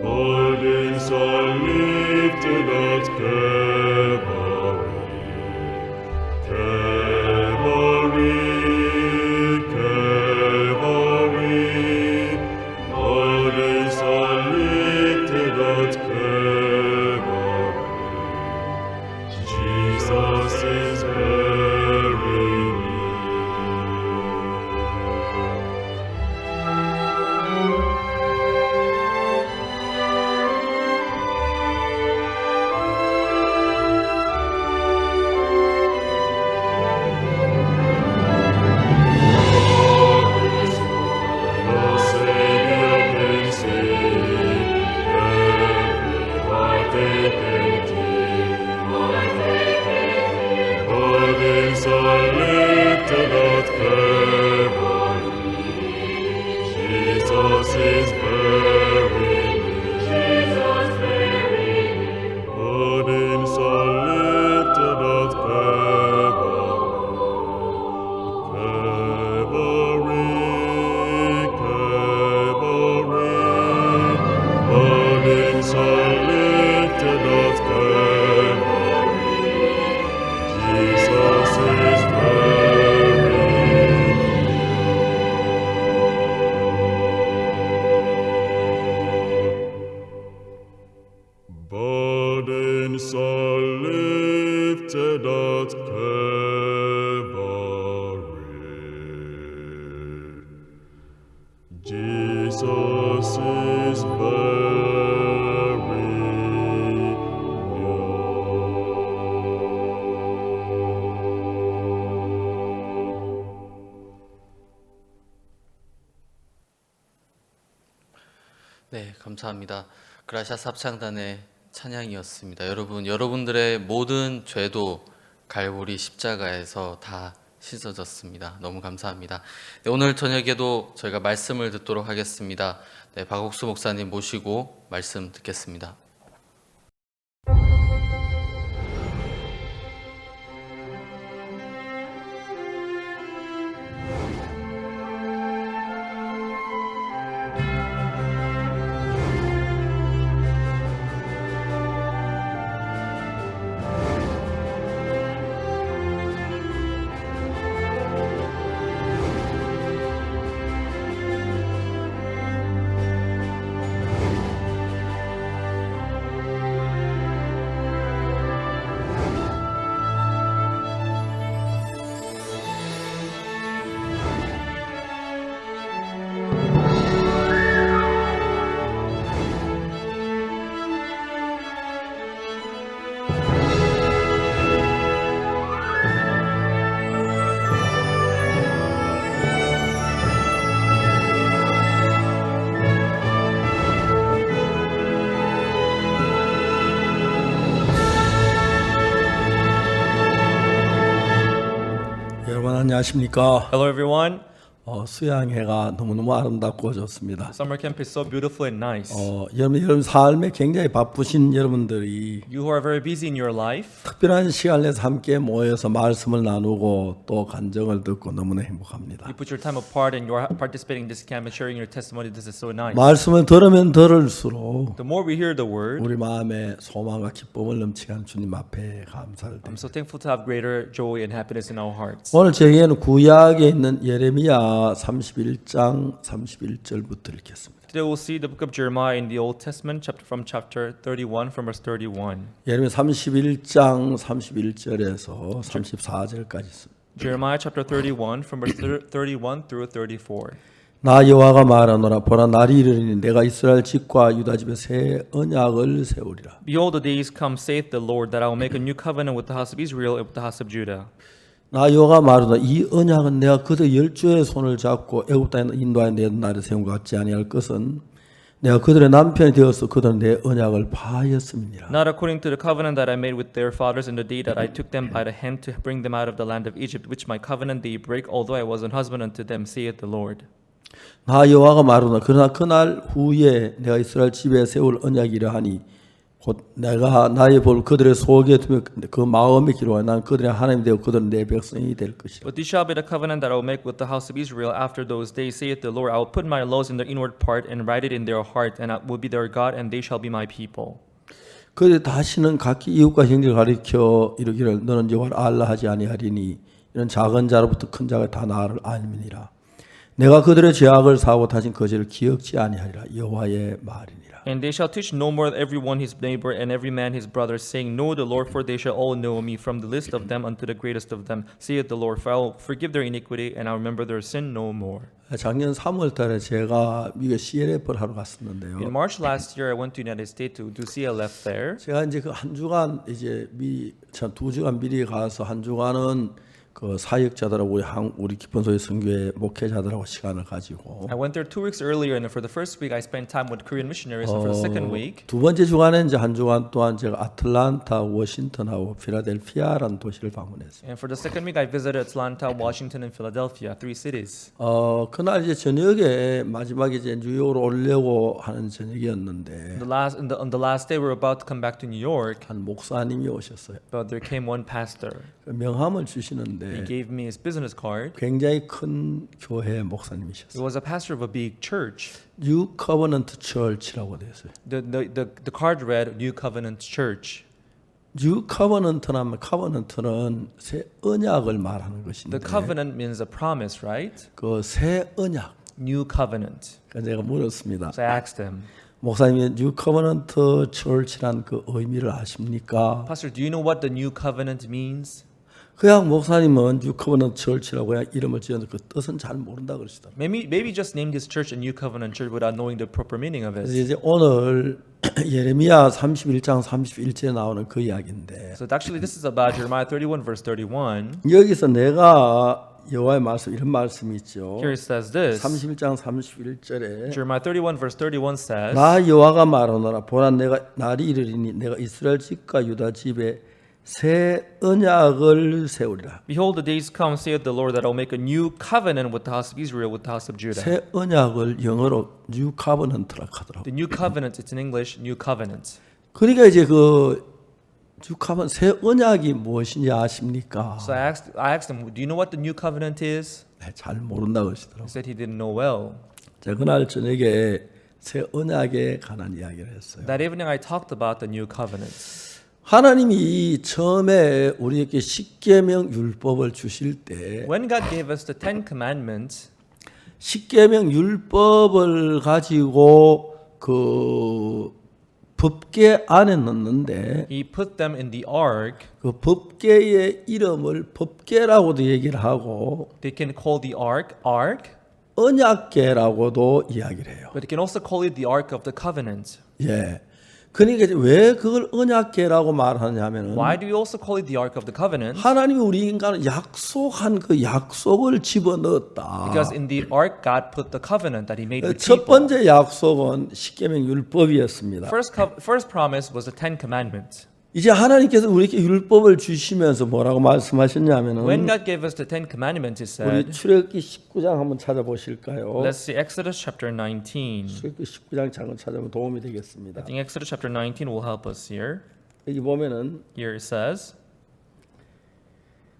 Burdens are lifted at Calvary. Calvary, Calvary, burdens are lifted at Calvary. Jesus is very The Savior can save, every heart they can take. Burdens are lifted at Calvary. Jesus is very near. Burdens are lifted at Calvary. Calvary, burdens are lifted at Calvary. Jesus is very near. Burdens are lifted at Calvary. Jesus is very 네, 감사합니다. 그라샤스 합창단의 찬양이었습니다. 여러분들의 모든 죄도 갈보리 십자가에서 다 씻어졌습니다. 너무 감사합니다. 네, 오늘 저녁에도 저희가 말씀을 듣도록 하겠습니다. 네, 박옥수 목사님 모시고 말씀 듣겠습니다. 여러분 안녕하십니까? Hello everyone. 수양회가 너무너무 아름답고 좋습니다. Summer camp is so beautiful and nice. 여러분 삶에 굉장히 바쁘신 여러분들이 You who are very busy in your life, 특별한 시간을 내서 함께 모여서 말씀을 나누고 또 간증을 듣고 너무나 행복합니다. you put your time apart and you are participating in this camp and sharing your testimony. This is so nice. 말씀을 들으면 들을수록 The more we hear the word, 우리 마음에 소망과 기쁨을 넘치게 하는 주님 앞에 감사를 I'm 드립니다. so thankful to have greater joy and happiness in our hearts. 오늘 저에게는 구약에 있는 예레미야 31장 31절부터 읽겠습니다. Today we'll see the book of Jeremiah in the Old Testament, from chapter 31, from verse 31. 예레미야 31장 31절에서 34절까지 있습니다. Jeremiah chapter 31, from verse 31 through 34. 나 여호와가 말하노라 보라 날이 이르리니 내가 이스라엘 집과 유다 집에 새 언약을 세우리라. Behold, the days come, saith the Lord, that I will make a new covenant with the house of Israel and with the house of Judah. 나 여호와가 말하노라 이 언약은 내가 그들 열조의 손을 잡고 애굽 땅에 인도하여 내 나를 세운 것 같지 아니할 것은 내가 그들의 남편이 되어서 그들은 내 언약을 파하였음이니라. Not according to the covenant that I made with their fathers in the day that I took them by the hand to bring them out of the land of Egypt, which my covenant they break, although I was an husband unto them, saith the Lord. 나 여호와가 말하노라 그러나 그날 후에 내가 이스라엘 집에 세울 언약이라 하니 곧 내가 나의 볼 그들의 속에 두며 그 마음에 기록하여 난 그들의 하나님이 되고 그들은 내 백성이 될 것이라. But this shall be the covenant that I will make with the house of Israel after those days, saith the Lord. I will put my laws in their inward part and write it in their heart, and I will be their God, and they shall be my people. 그들이 다시는 각기 이웃과 형제를 가리켜 이르기를 너는 여호와를 알라 하지 아니하리니 이런 작은 자로부터 큰 자가 다 나를 알미니라. 내가 그들의 죄악을 사하고 다신 거짓을 기억지 아니하리라. 여호와의 말이니라. And they shall teach no more every one his neighbor and every man his brother, saying, Know the Lord, for they shall all know me, from the least of them unto the greatest of them, saith the Lord. For I will forgive their iniquity, and I will remember their sin no more. 작년 3월달에 제가 미국 CLF를 하러 갔었는데요. In March last year, I went to the United States to do CLF there. 제가 이제 그 한 주간 이제 미리 2주간 미리 가서 한 주간은 그 사역자들하고 우리 기쁜소리 선교회 목회자들하고 시간을 가지고 I went there 2 weeks earlier, and for the first week I spent time with Korean missionaries, and for the second week, 두 번째 주간에 이제 한 주간 동안 제가 아틀란타, 워싱턴하고 필라델피아라는 도시를 방문했어요. and for the second week I visited Atlanta, Washington, and Philadelphia, 3 cities. 그날 이제 저녁에 마지막에 이제 뉴욕으로 오려고 하는 저녁이었는데 On the last day, we were about to come back to New York, 한 목사님이 오셨어요. but there came one pastor. 그 명함을 주시는데 He gave me his business card. 굉장히 큰 교회 He 목사님이셨어요. was a pastor of a big church. New Covenant Church라고 되어 있어요. The card read New Covenant Church. New Covenant는 하면 Covenant는 새 언약을 말하는 것인데 The covenant means a promise, right? 그 새 언약. New covenant. 그래서 제가 물었습니다. So I asked him, 목사님이 New Covenant Church란 그 의미를 아십니까? Pastor, do you know what the New Covenant means? 그냥 목사님은 New Covenant Church라고 그냥 이름을 지었는데 그 뜻은 잘 모른다 그러시더라고요. Maybe just name this church a New Covenant Church without knowing the proper meaning of 그래서 it. 이제 오늘 예레미야 31장 31절에 나오는 그 이야기인데 So actually, this is about Jeremiah 31, verse 31. 여기서 내가 여호와의 말씀 이런 말씀이 있죠. Here it says this. 31장 31절에 Jeremiah 31, verse 31 says, 나 여호와가 말하노라 보라 내가 날이 이르리니 내가 이스라엘 집과 유다 집에 새 언약을 세우리라. Behold, the days come, saith the Lord, that I will make a new covenant with the house of Israel, with the house of Judah. 새 언약을 영어로 New Covenant라고 하더라고요. The new covenant, it's in English, new covenant. 그러니까 이제 그 New Covenant 새 언약이 무엇인지 아십니까? So I asked him, do you know what the new covenant is? 네, 잘 모른다고 He 하시더라고요. said he didn't know well. 제가 그날 저녁에 새 언약에 관한 이야기를 했어요. That evening I talked about the new covenant. 하나님이 처음에 우리에게 십계명 율법을 주실 때 When God gave us the 10 commandments, 십계명 율법을 가지고 그 법궤 안에 넣는데 He put them in the ark. 그 법궤의 이름을 법궤라고도 얘기를 하고 They can call the ark ark, 언약궤라고도 이야기를 해요. but they can also call it the ark of the covenant. 예. 그러니까 왜 그걸 언약궤라고 말하냐면은 Why do you also call it the ark of the covenant? 하나님이 우리 인간을 약속한 그 약속을 집어넣었다. Because in the ark God put the covenant that He made with 첫 people. 번째 약속은 십계명 율법이었습니다. First promise was the 10 commandments. 이제 하나님께서 우리에게 율법을 주시면서 뭐라고 When 말씀하셨냐면은 God gave us the Ten Commandments, He 우리 said, 출애굽기 19장 한번 찾아보실까요? let's see Exodus chapter 19. 출애굽기 19장 잠깐 찾아보면 도움이 되겠습니다. I think Exodus chapter 19 will help us here. 여기 보면은 Here it says,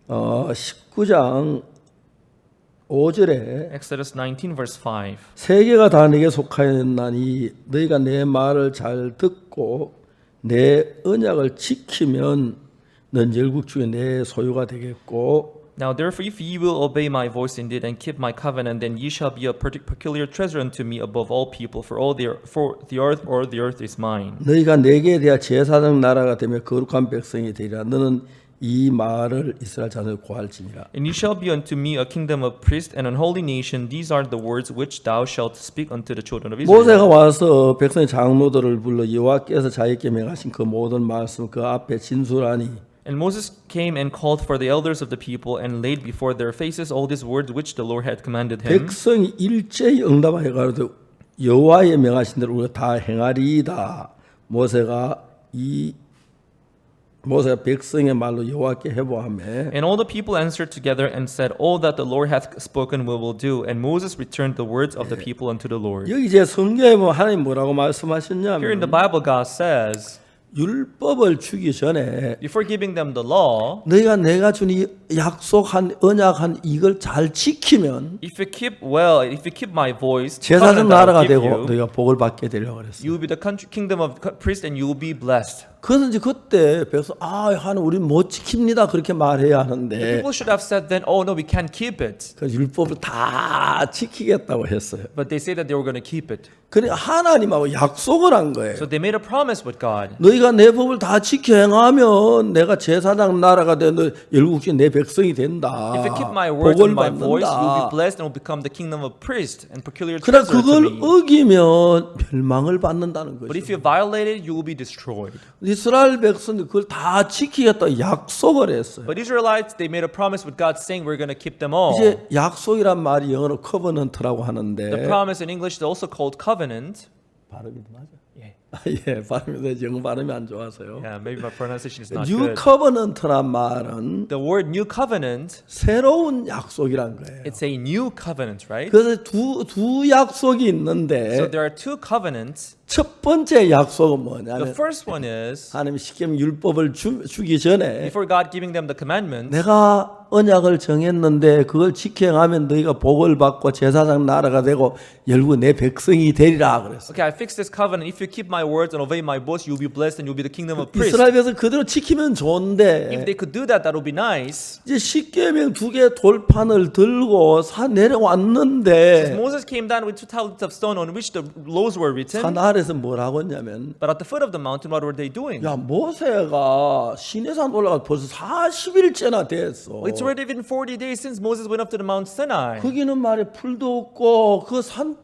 19장 5절에 Exodus 19 verse 5. 세계가 다 내게 속하였나니 너희가 내 말을 잘 듣고 내 언약을 지키면 넌 열국 중에 내 소유가 되겠고 Now therefore, if ye will obey my voice indeed and keep my covenant, then ye shall be a peculiar treasure unto me above all people, for the earth is mine. 너희가 내게 대하 제사장 나라가 되며 거룩한 백성이 되리라. 너는 이 말을 이스라엘 자손에 고할지니라. And ye shall be unto me a kingdom of priests and an holy nation. These are the words which thou shalt speak unto the children of 모세가 Israel. 와서 백성의 장로들을 불러 여호와께서 자기께 명하신 그 모든 말씀 그 앞에 진술하니 And Moses came and called for the elders of the people and laid before their faces all these words which the Lord had commanded him. 백성이 일제히 응답하여 가로되 여호와의 명하신 대로 우리가 다 행하리이다. 모세가 백성의 말로 여호와께 해보하며 And all the people answered together and said, All that the Lord hath spoken we will do. And Moses returned the words of the people unto the Lord. 여기 이제 성경에 보면 하나님 뭐라고 Here in 말씀하셨냐면 the Bible, God says, 율법을 주기 전에 before giving them the law, 너희가 내가 준 이 약속한 언약한 이걸 잘 지키면 if you keep my voice, 제사장 covenant that I'll 나라가 give 되고 you, 너희가 복을 받게 되려고 그랬어. you will be the kingdom of priests and you will be blessed. 그래서 이제 그때 백성 하나님 우리 못 지킵니다 그렇게 말해야 The 하는데 people should have said then, oh no, we can't keep it. 그 율법을 다 지키겠다고 했어요. But they say that they were going to keep it. 그러니까 하나님하고 약속을 한 거예요. So they made a promise with God. 너희가 내 법을 다 지켜 행하면 내가 제사장 나라가 되는 열국이 내 백성이 된다. If you keep my words 복을 and my voice, you will be 받는다. blessed and will become the kingdom of priests and peculiar 그러나 treasure to 그걸 me. 어기면 멸망을 받는다는 But if 거죠. you violate it, you will be destroyed. 이스라엘 백성들 그걸 다 지키겠다 약속을 했어요. But Israelites, they made a promise with God saying we're going to keep them all. 이제 약속이란 말이 영어로 covenant라고 하는데 The promise in English is also called covenant. 발음이 맞아. 예. 예, 발음이 영어 발음이 안 좋아서요. Yeah, maybe my pronunciation is not New good. covenant란 말은 The word new covenant, 새로운 약속이란 거예요. it's a new covenant, right? 그래서 두 약속이 So 있는데 there are two covenants. 첫 번째 약속은 The 뭐냐면 first one is 하나님이 시키면 율법을 주기 전에 before God giving them the commandments, 내가 언약을 정했는데 그걸 지켜가면 너희가 복을 받고 제사장 나라가 되고 열국 내 백성이 되리라 그랬어. okay, I fixed this covenant. If you keep my words and obey my voice, you'll be blessed and you'll be the kingdom of priests. 이스라엘에서 그대로 지키면 If 좋은데 they could do that, that would be nice. 이제 십계명 2개 돌판을 들고 산 내려왔는데 Moses came down with 2 tablets of stone on which the laws were written. 산 아래에서 뭐라고 했냐면 But at the foot of the mountain, what were they doing? 야 모세가 시내산 올라가 벌써 40일째나 됐어. It's already been 40 days since Moses went up to the Mount Sinai. 거기는 말에 풀도 없고 그 산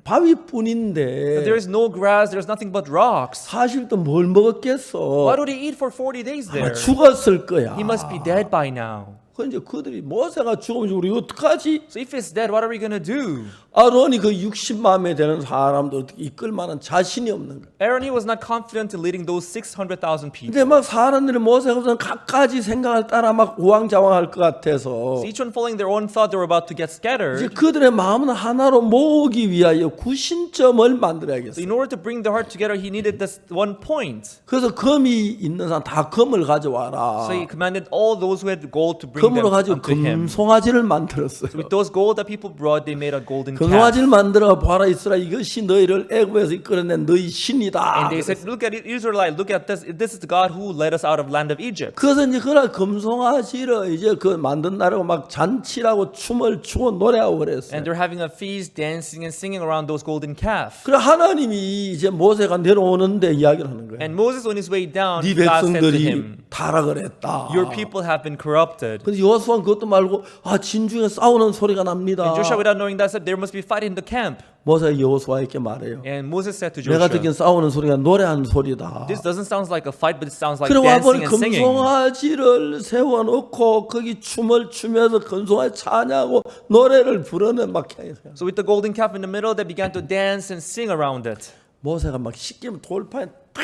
바위뿐인데 There is no grass, there's nothing but rocks. 사실 또 뭘 먹었겠어. What would he eat for 40 days 아마 there? 죽었을 거야. He must be dead by now. 그 이제 그들이 모세가 죽으면 우리 어떡하지? So if he's dead, what are we going to do? 아론이 그 60만에 되는 사람들 어떻게 이끌 만한 자신이 없는 거야. Aaron, he was not confident in leading those 600,000 people. 근데 막 사람들이 모세가 무슨 갖가지 생각을 따라 막 우왕좌왕할 것 같아서 So each one following their own thought, they were about to get 이제 scattered. 그들의 마음은 하나로 모으기 위하여 구심점을 So 만들어야겠어. in order to bring the heart together, he needed this one point. 그래서 금이 있는 사람 다 금을 가져와라. So he commanded all those who had gold to bring them 금으로 가지고 unto him. 금송아지를 만들었어요. So with those gold that people brought, they made a golden calf. 금송아지를 만들어 봐라 이스라엘 이것이 너희를 애굽에서 이끌어낸 너희 신이다. And they said, look at it, Israelite, look at this. This is the God who led us out of land of Egypt. 그래서 이제 그날 금송아지를 이제 그 만든 날하고 막 잔치라고 춤을 추고 노래하고 그랬어요. And they're having a feast, dancing and singing around those golden calf. 그래 하나님이 이제 모세가 내려오는데 이야기를 하는 거예요. And Moses on his way down, 네 God said to 백성들이 him, 타락을 했다. your people have been corrupted. 근데 여호수아는 그것도 말고 진중에 싸우는 소리가 납니다. And Joshua, without knowing that, said there must be fighting in the camp. 모세가 여호수아에게 말해요. And Moses said to 내가 Joshua, 듣기엔 싸우는 소리가 노래하는 소리다. this doesn't sound like a fight, but it sounds like 그래 dancing 와보니 and singing. 금송아지를 세워놓고 거기 춤을 추면서 금송아지 찬양하고 노래를 부르는 막 행세요. So with the golden calf in the middle, they began to dance and sing around it. 모세가 막 십계명 돌판에 탁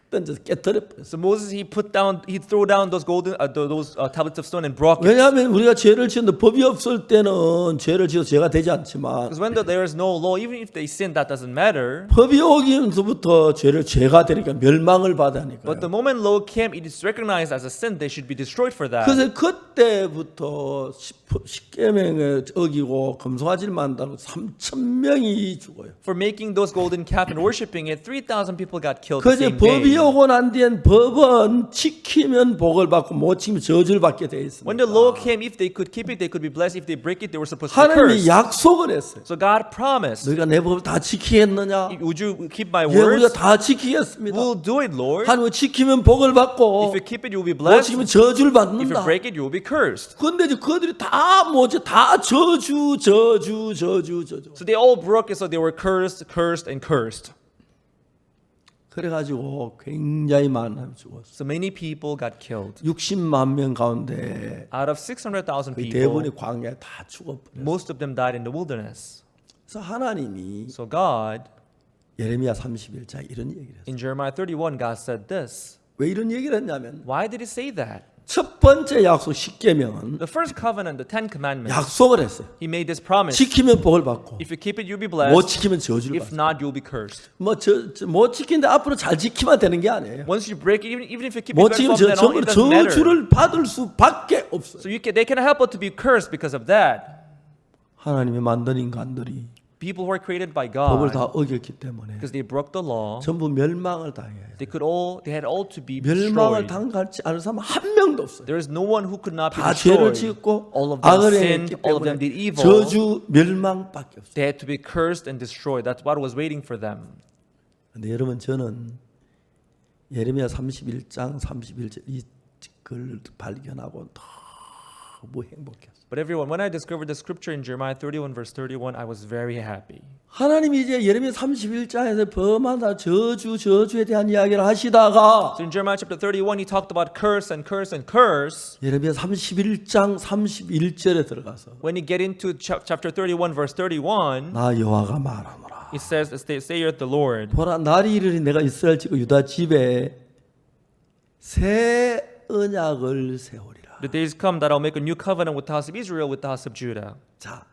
던져서 깨뜨려 버렸어요. So Moses he threw down those tablets of stone and broke it. 왜냐하면 우리가 죄를 지었는데 법이 없을 때는 죄를 지어서 죄가 되지 않지만 Because when there is no law, even if they sin, that doesn't matter. 법이 오기부터 죄가 되니까 멸망을 받으니까. But the moment law came, it is recognized as a sin. They should be destroyed for that. 그래서 그때부터 십계명을 어기고 금송아지를 만다고 3,000명이 죽어요. For making those golden calf and worshiping it, 3,000 people got killed the 그래서 same 법이 day. 오고 난 뒤엔 법은 지키면 복을 받고 못 지키면 저주를 받게 돼 있습니다. When the law came, if they could keep it, they could be blessed. If they break it, they were supposed to be 하나님이 cursed. 약속을 했어요. So God promised, 너희가 내 법을 다 지키겠느냐? would you keep my 예, 우리가 words? 다 지키겠습니다. We'll do it, Lord. 하나님 지키면 복을 받고 If you keep it, you will be 못 blessed. 지키면 저주를 If you 받는다. break it, you will be cursed. 근데 이제 그들이 다 뭐지? 다 저주. So they all broke it, so they were cursed, cursed, and cursed. 그래가지고 굉장히 많은 사람이 죽었어. So many people got killed. 60만 명 가운데 Out of 600,000 거의 people, 대부분이 광야에 다 죽어버렸어. most of them died in the wilderness. 그래서 하나님이 So God, 예레미야 31장 이런 얘기를 했어요. in Jeremiah 31, God said this. 왜 이런 얘기를 했냐면 Why did he say that? 첫 번째 약속 10계명은 The first covenant, the Ten Commandments, 약속을 했어요. he made this promise. 지키면 복을 받고 If you keep it, you'll be 못 blessed. 지키면 저주를 If 받고. not, you'll be cursed. 못 지키는데 앞으로 잘 지키면 되는 게 아니에요. Once you break it, even if you keep 못 it 지키면 from then on, it doesn't matter. 저주를 받을 수밖에 없어요. So they cannot help but to be cursed because of that. 하나님이 만든 인간들이 People who are created by 법을 다 God, 어겼기 때문에 because they broke the law, 전부 멸망을 당해요. they had all to be 멸망을 destroyed. 당하지 않은 사람 한 명도 없어요. There is no one who could not be 다 죄를 destroyed. 짓고 All of them 악을 sinned, 행했기 all of 때문에 them did evil. 저주 멸망밖에 없어요. They had to be cursed and destroyed. That's what was waiting for them. 근데 여러분 저는 예레미야 31장 31절 이 글을 발견하고 너무 행복했어요. But everyone, when I discovered the scripture in Jeremiah 31 verse 31, I was very happy. 하나님이 이제 예레미야 31장에서 범하다 저주에 대한 이야기를 하시다가 So in Jeremiah chapter 31, he talked about curse and curse and curse. 예레미야 31장 31절에 들어가서 When you get into chapter 31 verse 31, 나 여호와가 말하노라. it says, saith the Lord, 보라 날이 이르니 내가 이스라엘 집과 유다 집에 새 언약을 세우리라. the days come that I'll make a new covenant with the house of Israel, with the house of Judah. 자,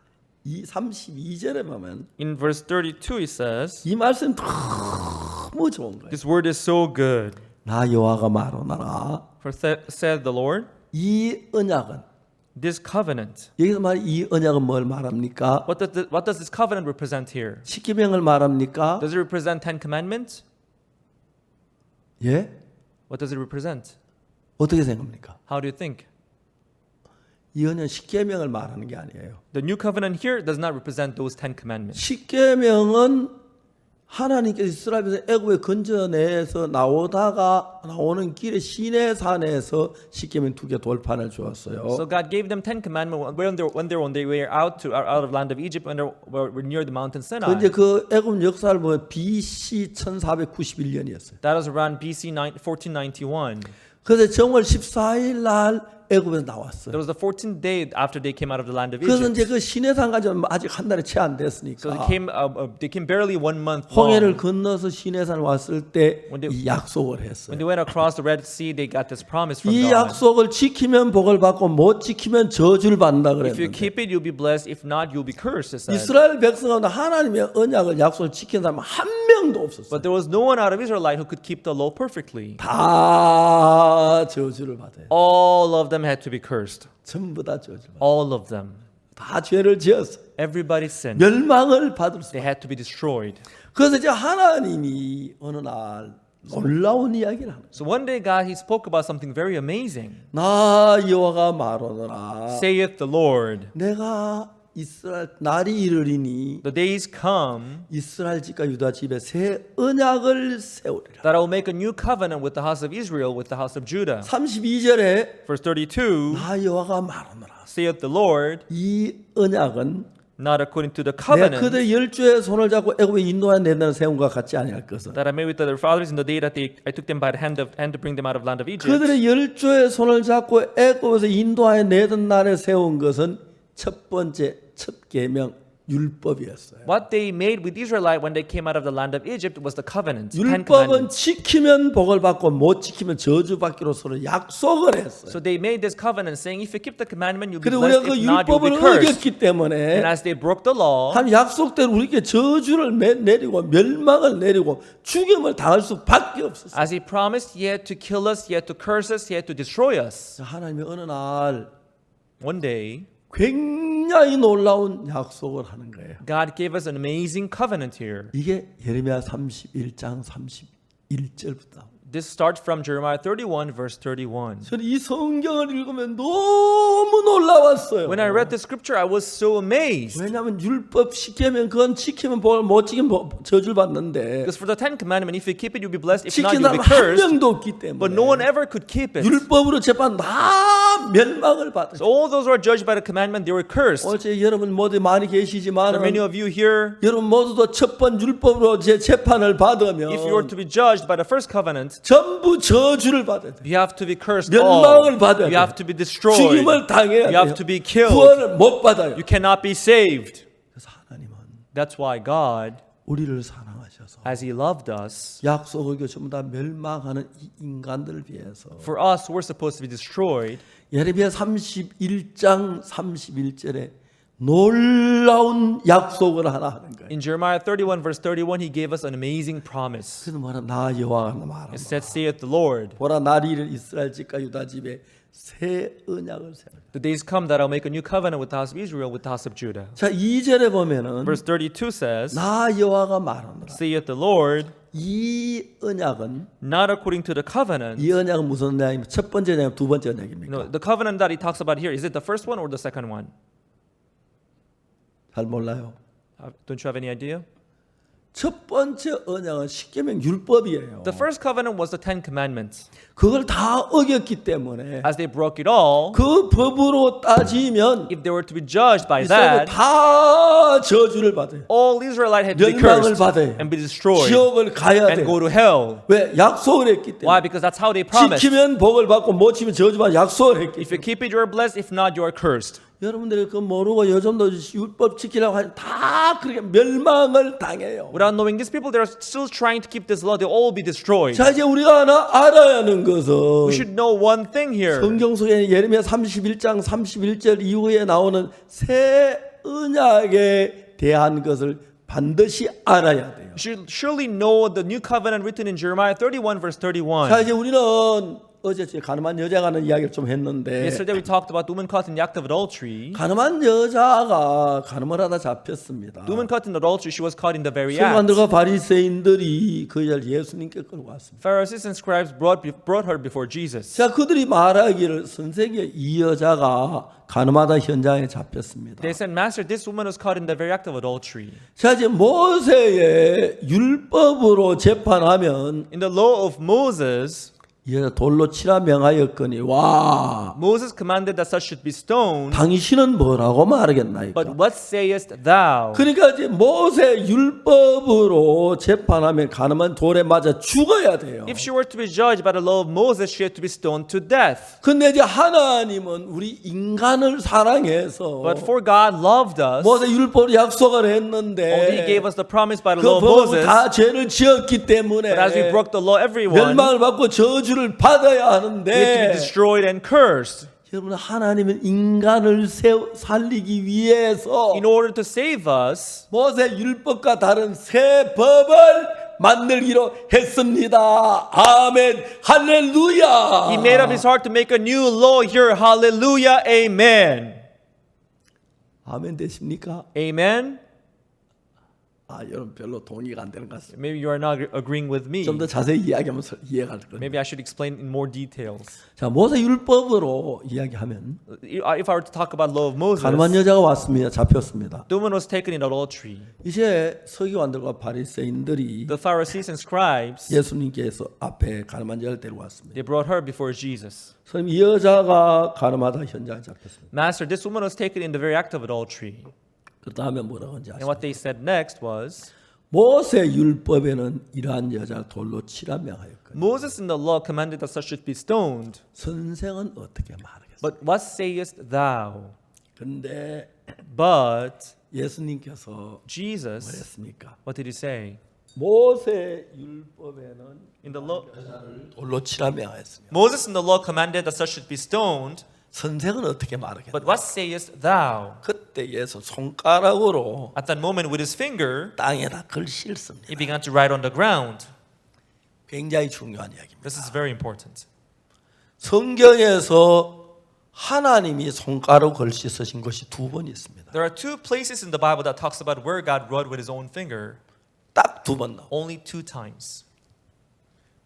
이 32절에 보면 In verse 32, it says, 이 말씀 너무 좋은 거예요. this word is so good. 나 여호와가 말하노라. For said the Lord, 이 언약은 this covenant. 여기서 말 이 언약은 뭘 말합니까? What does this covenant represent here? 십계명을 말합니까? Does it represent 10 commandments? 예? What does it represent? 어떻게 생각합니까? How do you think? 이 언약 십계명을 말하는 게 아니에요. The new covenant here does not represent those 10 commandments. 십계명은 하나님께서 이스라엘에서 애굽의 건져내서 나오는 길에 시내산에서 십계명 2개 돌판을 주었어요. So God gave them 10 commandments when they were out of land of Egypt, when they were near the mountain Sinai. 근데 그 애굽 역사를 보면 BC 1491년이었어요. That was around BC 1491. 그래서 정월 14일 날 애굽에서 나왔어요. That was the 14th day after they came out of the land of 그래서 Egypt. 이제 그 시내산까지 아직 한 달이 채 안 됐으니까 So they came barely 1 month 홍해를 long. 건너서 시내산 왔을 때 When they- 이 약속을 했어요. When they went across the Red Sea, they got this promise from 이 God. 약속을 지키면 복을 받고 못 지키면 저주를 받는다 If you 그랬는데 keep it, you'll be blessed. If not, you'll be cursed. It said. 이스라엘 백성 가운데 하나님의 언약을 약속을 지킨 사람 한 명도 없었어요. But there was no one out of Israelite who could keep the law perfectly. 다 저주를 받아요. All of them had to be cursed. 전부 다 저주를 받아요. All of them. 다 죄를 지었어요. Everybody sinned. 멸망을 받을 수. They had to be destroyed. 그래서 이제 하나님이 어느 날 놀라운 이야기를 하는 거예요. So one day God, he spoke about something very amazing. 나 여호와가 말하노라. Saith the Lord, 내가 이스라엘 날이 이르리니 the days come 이스라엘 집과 유다 집에 새 언약을 세우리라. that I will make a new covenant with the house of Israel, with the house of Judah. 32절에 Verse 32, 나 여호와가 말하노라. saith the Lord, 이 언약은 not according to the 내가 covenant 그들의 열조의 손을 잡고 애굽에 인도하여 내는 세움과 같지 아니할 것은 that I made with their fathers in the day that I took them by the hand to bring them out of land of Egypt. 그들의 열조의 손을 잡고 애굽에서 인도하여 내던 날에 세운 것은 첫 번째 첫 계명 율법이었어요. What they made with Israelite when they came out of the land of Egypt was the covenant. Ten 율법은 commandments. 지키면 복을 받고 못 지키면 저주받기로 서로 약속을 했어요. So they made this covenant saying, if you keep the commandment, you'll be 그리고 blessed. 우리가 그 If not, you'll 율법을 be cursed. 어겼기 때문에 And as they broke the law, 한 약속대로 우리에게 저주를 내리고 멸망을 내리고 죽임을 당할 수밖에 없었어요. as he promised, he had to kill us, he had to curse us, he had to destroy us. 하나님이 어느 날 One day, 굉장히 놀라운 약속을 하는 거예요. God gave us an amazing covenant here. 이게 예레미야 31장 31절부터. This starts from Jeremiah 31, verse 31. 저는 이 성경을 읽으면 너무 놀라웠어요. When I read the scripture, I was so amazed. 왜냐하면 율법 지키면 그건 지키면 복을 못 지키면 저주를 받는데 Because for the Ten Commandments, if you keep it, you'll be blessed. If not, 지킨 you'll be 사람 한 cursed. 명도 없기 때문에 But no one ever could keep it. 율법으로 재판 다 멸망을 받았어요. So all those who are judged by the commandment, they were cursed. 어제 여러분 모두 많이 계시지만 There are many of you here. 여러분 모두도 첫 번 율법으로 재판을 받으면 If you were to be judged by the first covenant, 전부 저주를 받아야 돼요. you have to be cursed 멸망을 all. 받아야 You 돼요. have to be destroyed. 죽임을 당해야 You 돼요. have to be killed. 구원을 못 받아요. You cannot be saved. 그래서 하나님은 That's why God, 우리를 사랑하셔서 as He loved us, 약속을 전부 다 멸망하는 이 인간들을 위해서 for us who were supposed to be destroyed, 예레미야 31장 31절에 놀라운 약속을 하나 하는 거예요. in Jeremiah 31, verse 31, He gave us an amazing promise. 그래서 뭐라 나 여호와가 말한다. It said, saith the Lord, 보라 날이 이스라엘 집과 유다 집에 새 언약을 세울. the days come that I'll make a new covenant with the house of Israel, with the house of Judah. 자, 2절에 보면은 Verse 32 says, 나 여호와가 말하노라. saith the Lord, 이 언약은 not according to the covenant. 이 언약은 무슨 언약입니까? 첫 번째 언약, 두 번째 No, 언약입니까? the covenant that he talks about here, is it the first one or the second one? 잘 몰라요. Don't you have any idea? 첫 번째 언약은 십계명 율법이에요. The first covenant was the Ten Commandments. 그걸 다 어겼기 때문에 As they broke it all, 그 법으로 따지면 if they were to be judged by 이스라엘 that, 다 저주를 받아요. all Israelite had to be 멸망을 cursed 받아요. and be destroyed 지옥을 가야 and go 돼요. to hell. 왜? 약속을 했기 Why? 때문에. Because that's how they promised. 지키면 복을 받고 못 지키면 저주받는 약속을 했기 If you 때문에. keep it, you are blessed. If not, you are cursed. 여러분들이 그 모르고 요즘도 율법 지키려고 하면 다 그렇게 멸망을 당해요. Without knowing these people, they are still trying to keep this law. They'll all be destroyed. 자, 이제 우리가 하나 알아야 하는 것은 We should know one thing here. 성경 속에 예레미야 31장 31절 이후에 나오는 새 언약에 대한 것을 반드시 알아야 돼요. You should surely know the new covenant written in Jeremiah 31, verse 31. 자, 이제 우리는 어제 가늠한 여자가 하는 이야기를 좀 했는데 Yesterday we talked about the woman caught in the act of adultery. 가늠한 여자가 가늠을 하다 잡혔습니다. The woman caught in adultery, she was caught in the very act. 서기관들과 바리새인들이 그 여자를 예수님께 끌고 왔습니다. Pharisees and scribes brought her before Jesus. 자, 그들이 말하기를 선생님 이 여자가 가늠하다 현장에 잡혔습니다. They said, Master, this woman was caught in the very act of adultery. 자, 이제 모세의 율법으로 재판하면 In the law of Moses, 이 여자 돌로 치라 명하였거니 와 Moses commanded that such should be stoned. 당신은 뭐라고 말하겠나이까? But what sayest thou? 그러니까 이제 모세 율법으로 재판하면 가늠한 돌에 맞아 죽어야 돼요. If she were to be judged by the law of Moses, she had to be stoned to death. 근데 이제 하나님은 우리 인간을 사랑해서 But for God loved us, 모세 율법으로 약속을 although He 했는데 gave us the promise by the 그 law of 법으로 Moses, 다 죄를 지었기 때문에 but as we broke the law, everyone 멸망을 받고 저주를 받아야 we had to be 하는데 destroyed and cursed. 여러분 하나님은 인간을 살리기 위해서 In order to save us, 모세 율법과 다른 새 법을 만들기로 했습니다. 아멘. 할렐루야. He made up His heart to make a new law here. Hallelujah. Amen. 아멘 되십니까? Amen. 아, 여러분 별로 동의가 안 되는 것 같습니다. Maybe you are not agreeing with me. 좀 더 자세히 이야기하면 이해가 될 겁니다. Maybe I should explain in more details. 자, 모세 율법으로 이야기하면 If I were to talk about law of Moses, 가늠한 여자가 왔습니다. 잡혔습니다. the woman was taken in adultery. 이제 서기관들과 바리새인들이 The Pharisees and scribes, 예수님께서 앞에 가늠한 여자를 데려왔습니다. they brought her before Jesus. 선생님, 이 여자가 가늠하다 현장에 잡혔습니다. Master, this woman was taken in the very act of adultery. 그 다음에 뭐라고 하는지 And 아십니까? what they said next was, 모세 율법에는 이러한 여자를 돌로 치라 명하였거든요. Moses in the law commanded that such should be stoned. 선생은 어떻게 말하겠어요? But what sayest thou? 근데 But 예수님께서 Jesus, 뭐랬습니까? what did he say? 모세 율법에는 In the law, 돌로 치라 명하였습니다. Moses in the law commanded that such should be stoned. 선생은 어떻게 말하겠나? But what sayest thou? 그때 예수 손가락으로 At that moment, with his finger, 땅에다 글 씻습니다. he began to write on the ground. 굉장히 중요한 이야기입니다. This is very important. 성경에서 하나님이 손가락으로 글 씻으신 것이 두 번 있습니다. There are two places in the Bible that talks about where God wrote with his own finger. 딱 두 번 나옵니다. Only 2 times.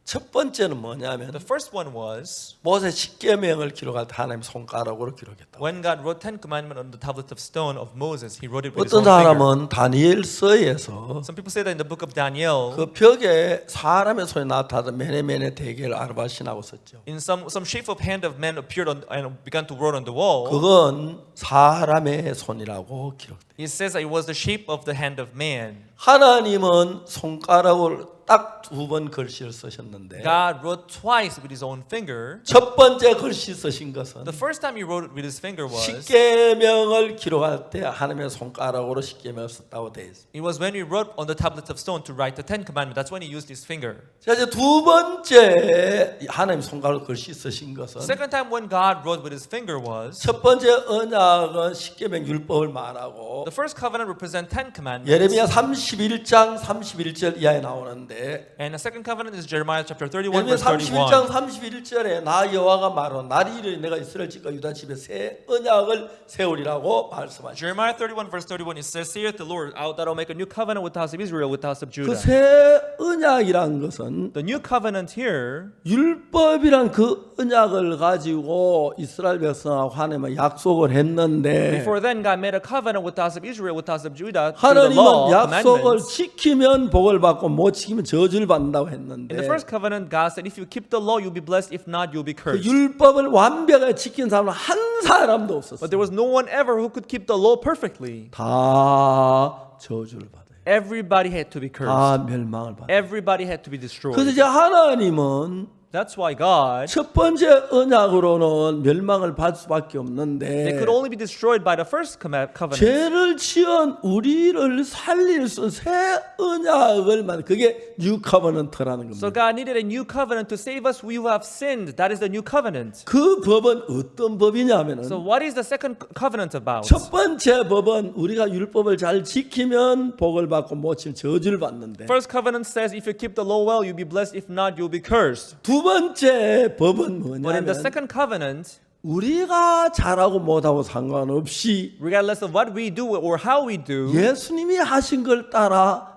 첫 번째는 뭐냐면 The first one was 모세 십계명을 기록할 때 하나님 손가락으로 기록했다. when God wrote 10 commandments on the tablet of stone of Moses. He wrote it with his 어떤 own finger. 사람은 다니엘서에서 Some people say that in the book of Daniel, 그 벽에 사람의 손이 나타나서 메네메네 대개를 아르바신하고 썼죠. in some shape of hand of man appeared on and began to write on the wall. 그건 사람의 손이라고 기록돼. It says that it was the shape of the hand of man. 하나님은 손가락으로 딱 두 번 글씨를 쓰셨는데 God wrote twice with his own finger. 첫 번째 글씨 쓰신 것은 The first time he wrote it with his finger was 십계명을 기록할 때 하나님의 손가락으로 십계명을 썼다고 되어 있습니다. it was when he wrote on the tablet of stone to write the 10 commandments. That's when he used his finger. 자, 이제 두 번째 하나님 손가락으로 글씨 쓰신 것은 Second time when God wrote with his finger was 첫 번째 언약은 십계명 율법을 말하고 the first covenant represent 10 commandments. 예레미야 31장 31절 이하에 나오는데 And the second covenant is Jeremiah chapter 31 예레미야 verse 31. 31장 31절에 나 여호와가 말하노 날이 이르리 내가 이스라엘 집과 유다 집에 새 언약을 세우리라고 말씀하시죠. Jeremiah 31 verse 31 it says, saith the Lord, out that I'll make a new covenant with the house of Israel, with the house of Judah. 그 새 언약이란 것은 The new covenant here 율법이란 그 언약을 가지고 이스라엘 백성하고 하나님은 약속을 했는데 before then God made a covenant with the house of Israel, with the house of Judah through the 하나님은 law, 약속을 commandments. 지키면 복을 받고 못 지키면 저주를 받는다고 In 했는데 the first covenant, God said, if you keep the law, you'll be blessed. If not, you'll be 그 cursed. 율법을 완벽하게 지킨 사람은 한 사람도 없었어요. But there was no one ever who could keep the law perfectly. 다 저주를 받아요. Everybody had to be 다 cursed. 멸망을 받아요. Everybody had to be 그래서 destroyed. 이제 하나님은 That's why God, 첫 번째 언약으로는 멸망을 받을 수밖에 they 없는데 could only be destroyed by the first covenant. 죄를 지은 우리를 살릴 수 있는 새 언약을 만 그게 뉴 커버넌트라는 So 겁니다. God needed a new covenant to save us who have sinned. That is the new covenant. 그 법은 어떤 법이냐면은 So what is the second covenant about? 첫 번째 법은 우리가 율법을 잘 지키면 복을 받고 못 지키면 저주를 받는데 First covenant says if you keep the law well, you'll be blessed. If not, you'll be cursed. 두 번째 법은 But in the 뭐냐면 second covenant, 우리가 잘하고 못하고 상관없이 regardless of what we do or how we do, 예수님이 하신 걸 따라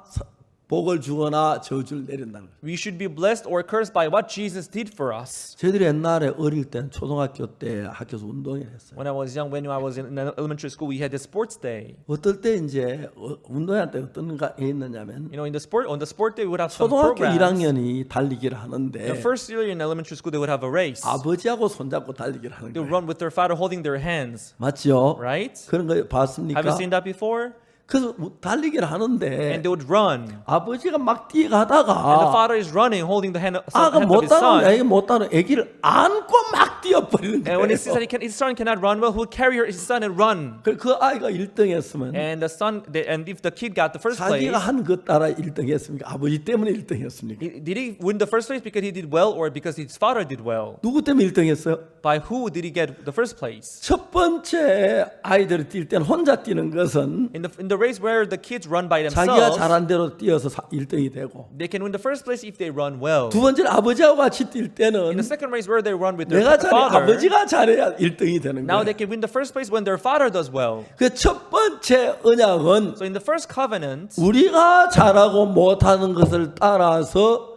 복을 주거나 저주를 내린다는 거예요. we should be blessed or cursed by what Jesus did for us. 저희들이 옛날에 어릴 때 초등학교 때 학교에서 운동회를 했어요. When I was young, when I was in elementary school, we had the sports day. 어떨 때 이제 운동회 때 어떤 게 있느냐면 You know, on the sport day, we would have some 초등학교 programs. 1학년이 달리기를 The 하는데 first year in elementary school, they would have a race. 아버지하고 손잡고 달리기를 하는 They would 거예요. run with their father holding their hands. 맞죠? Right? 그런 거 봤습니까? Have you seen that before? 그래서 달리기를 하는데 And they would run. 아버지가 막 And the 뛰어가다가 father is running, holding the hand of 아가 his 못 따라오는 son. 애기 못 따라오는 애기를 안고 막 뛰어버리는 And when he sees 거예요. that his son cannot run well, he'll carry his son and run. 그 아이가 1등했으면 And and if the kid got the first place, 자기가 한 것 따라 1등했습니까? 아버지 때문에 1등했습니까? did he win the first place because he did well or because his father did well? 누구 때문에 1등했어요? By who did he get the first place? 첫 번째 아이들이 뛸 때는 혼자 뛰는 것은 In the race where the kids run by 자기가 themselves, 잘한 대로 뛰어서 1등이 되고 they can win the first place if they run well. 두 번째는 아버지하고 같이 뛸 In 때는 the second race where they run with their 내가 잘해 father, 아버지가 잘해야 1등이 되는 now 거예요. they can win the first place when their father does well. 그 첫 번째 언약은 So in the first covenant, 우리가 잘하고 못하는 것을 따라서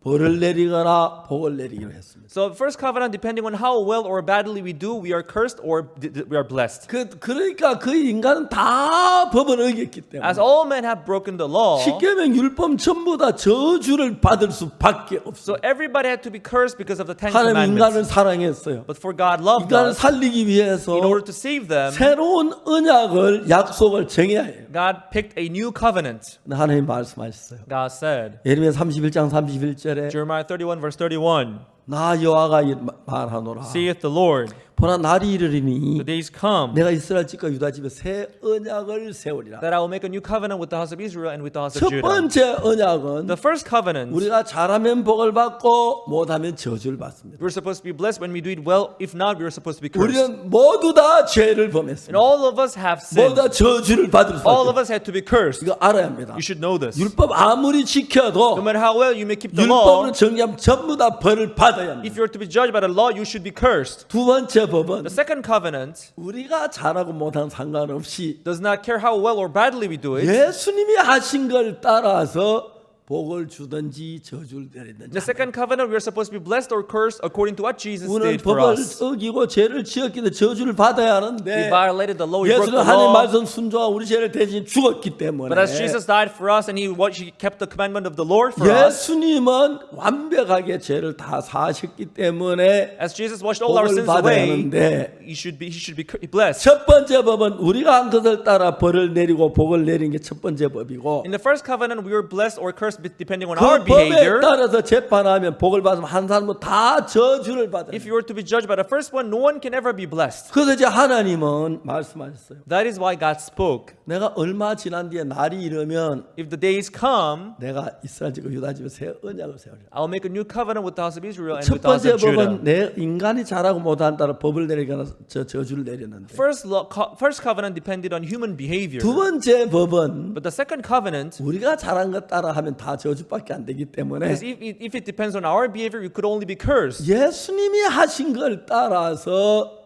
벌을 내리거나 복을 내리기로 했습니다. so first covenant, depending on how well or badly we do, we are cursed or we are blessed. 그러니까 그 인간은 다 법을 어겼기 때문에 As all men have broken the law, 십계명 율법 전부 다 저주를 받을 수밖에 없어. so everybody had to be cursed because of the Ten 하나님 인간을 Commandments. 사랑했어요. But for God loved 인간을 us, 살리기 위해서 in order to save them, 새로운 언약을 약속을 정해야 해요. God picked a new covenant. 하나님 말씀하셨어요. God said, 예레미야 31장 31절에 Jeremiah 31 verse 31, 나 여호와가 말하노라. Saith the Lord, 보나 날이 이르리니 the days come 내가 이스라엘 집과 유다 집에 새 언약을 세우리라. that I will make a new covenant with the house of Israel and with the house of 첫 Judah. 번째 언약은 The first covenant, 우리가 잘하면 복을 받고 못하면 저주를 받습니다. we're supposed to be blessed when we do it well. If not, we're supposed to be cursed. 우리는 모두 다 죄를 And 범했습니다. all of us have sinned. 모두 다 저주를 받을 수 All 있습니다. of us had to be cursed. 이거 알아야 합니다. You should know this. 율법 아무리 지켜도 No matter how well you may keep the law, 율법으로 정리하면 전부 다 벌을 받아야 합니다. if you're to be judged by the law, you should be cursed. 두 번째 법은 The second covenant 우리가 잘하고 못하는 상관없이 does not care how well or badly we do it. 예수님이 하신 걸 따라서 복을 주든지 저주를 내리든지. The second covenant, we are supposed to be blessed or cursed according to what Jesus 우리는 did for 법을 us. 어기고 죄를 지었기 때문에 저주를 받아야 We 하는데 violated the law, we broke 예수는 the 하나님 law. 말씀 순종하고 우리 죄를 대신 죽었기 때문에 But as Jesus died for us and he kept the commandment of the Lord for us, 예수님은 완벽하게 죄를 다 사하셨기 때문에 as Jesus washed all our 복을 sins 받아야 away, 하는데 he should be blessed. 첫 번째 법은 우리가 한 것을 따라 벌을 내리고 복을 내리는 게 첫 번째 법이고 In the first covenant, we were blessed or cursed depending on 그 our 법에 behavior. 따라서 재판하면 복을 받으면 한 사람은 다 저주를 받아요. If you were to be judged by the first one, no one can ever be blessed. 그래서 이제 하나님은 말씀하셨어요. That is why God spoke. 내가 얼마 지난 뒤에 날이 이르면 If the days come, 내가 이스라엘 집과 유다 집에 새 언약을 세우리라. I will make a new covenant with the house of Israel and 첫 with the house 번째 of Judah. 법은 내 인간이 잘하고 못한 따라 법을 내리거나 저주를 내렸는데 First covenant depended on human behavior. 두 번째 법은 But the second covenant, 우리가 잘한 것 따라 하면 다 저주밖에 안 되기 때문에 because if it depends on our behavior, we could only be cursed. 예수님이 하신 걸 따라서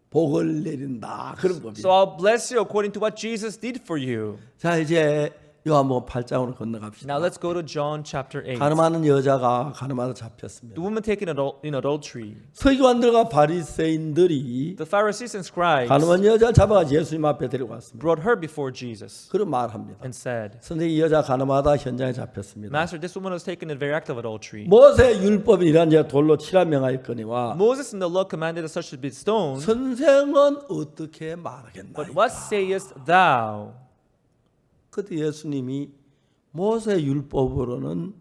복을 내린다. 그런 법이에요. So I'll bless you according to what Jesus did for you. 자, 이제 요한복음 8장으로 건너갑시다. Now let's go to John chapter 8. 가늠하는 여자가 가늠하다 잡혔습니다. The woman taken in adultery. 서기관들과 바리새인들이 The Pharisees and scribes 가늠한 여자를 잡아가지고 예수님 앞에 데리고 왔습니다. brought her before Jesus 그런 말합니다. and said, 선생님, 이 여자 가늠하다 현장에 잡혔습니다. Master, this woman was taken in the very act of adultery. 모세 율법이 이러한 자 돌로 치라 명하였거니와 Moses in the law commanded that such should be stoned. 선생은 어떻게 말하겠나? But what sayest thou? 그때 예수님이 모세 율법으로는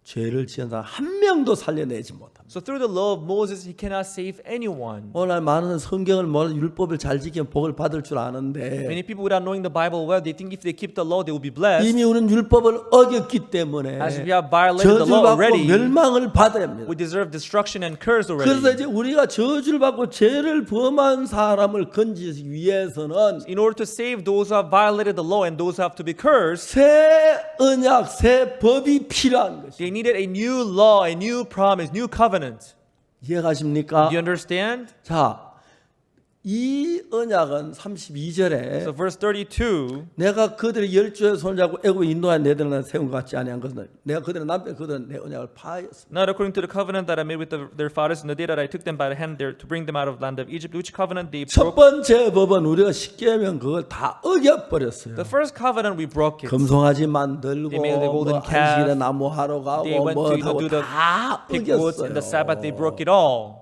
죄를 지은 사람 한 명도 살려내지 못합니다. So through the law of Moses, he cannot save anyone. 오늘 많은 성경을 몰라 율법을 잘 지키면 복을 받을 줄 아는데 Many people without knowing the Bible well, they think if they keep the law, they will be blessed. 이미 우리는 율법을 어겼기 때문에 As we have violated the law 저주를 받고 already, 멸망을 받아야 합니다. we deserve destruction and curse 그래서 already. 이제 우리가 저주를 받고 죄를 범한 사람을 건지기 위해서는 In order to save those who have violated the law and those who have to be cursed, 새 언약, 새 법이 필요한 것이. they needed a new law, a new promise, new covenant. 이해가십니까? Do you understand? 자, 이 언약은 32절에 So verse 32, 내가 그들의 열조의 손을 잡고 애굽에 인도한 내들을 세운 것 같지 아니한 것은 내가 그들의 남편 그들은 내 언약을 파하였습니다. not according to the covenant that I made with their fathers in the day that I took them by the hand there to bring them out of the land of Egypt, which covenant they 첫 broke. 번째 법은 우리가 쉽게 하면 그걸 다 어겨버렸어요. The first covenant we broke it. 금송아지 만들고 They made the golden 뭐 calf. 안식일에 나무 하러 가고 They went 뭐 to 하고 do the 다 pig woods in the Sabbath. They 어겼어요. broke it all.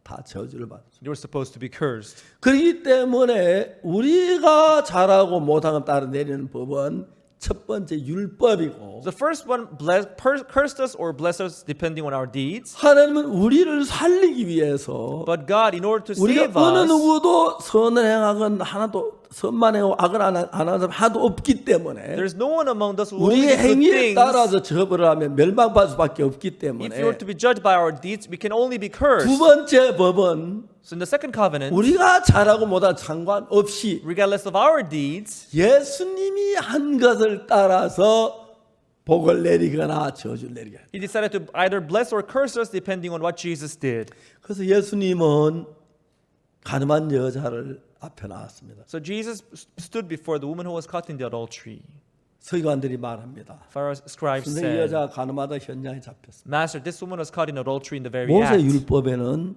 다 저주를 받았어요. They were supposed to be cursed. 그렇기 때문에 우리가 잘하고 못한 것 따라 내리는 법은 첫 번째 율법이고 The first one cursed us or blessed us depending on our deeds. 하나님은 우리를 살리기 위해서 But God, in order to 우리가 save 어느 us, 누구도 선을 행하건 하나도 선만 행하고 악을 안 하는 사람 하나도 없기 때문에 there's no one among us who will 우리의 only do good 행위에 things. 따라서 처벌을 하면 멸망받을 수밖에 없기 If 때문에 you were to be judged by our deeds, we can only be cursed. 두 번째 법은 So in the second covenant, 우리가 잘하고 못한 상관없이 regardless of our deeds, 예수님이 한 것을 따라서 복을 내리거나 저주를 내리거나. He decided to either bless or curse us depending on what Jesus did. 그래서 예수님은 가늠한 여자를 앞에 나왔습니다. So Jesus stood before the woman who was caught in the adultery. 서기관들이 말합니다. Pharisees, scribes 근데 이 said, 여자가 가늠하다 현장에 잡혔습니다. Master, this woman was caught in adultery in the very 모세 act. 율법에는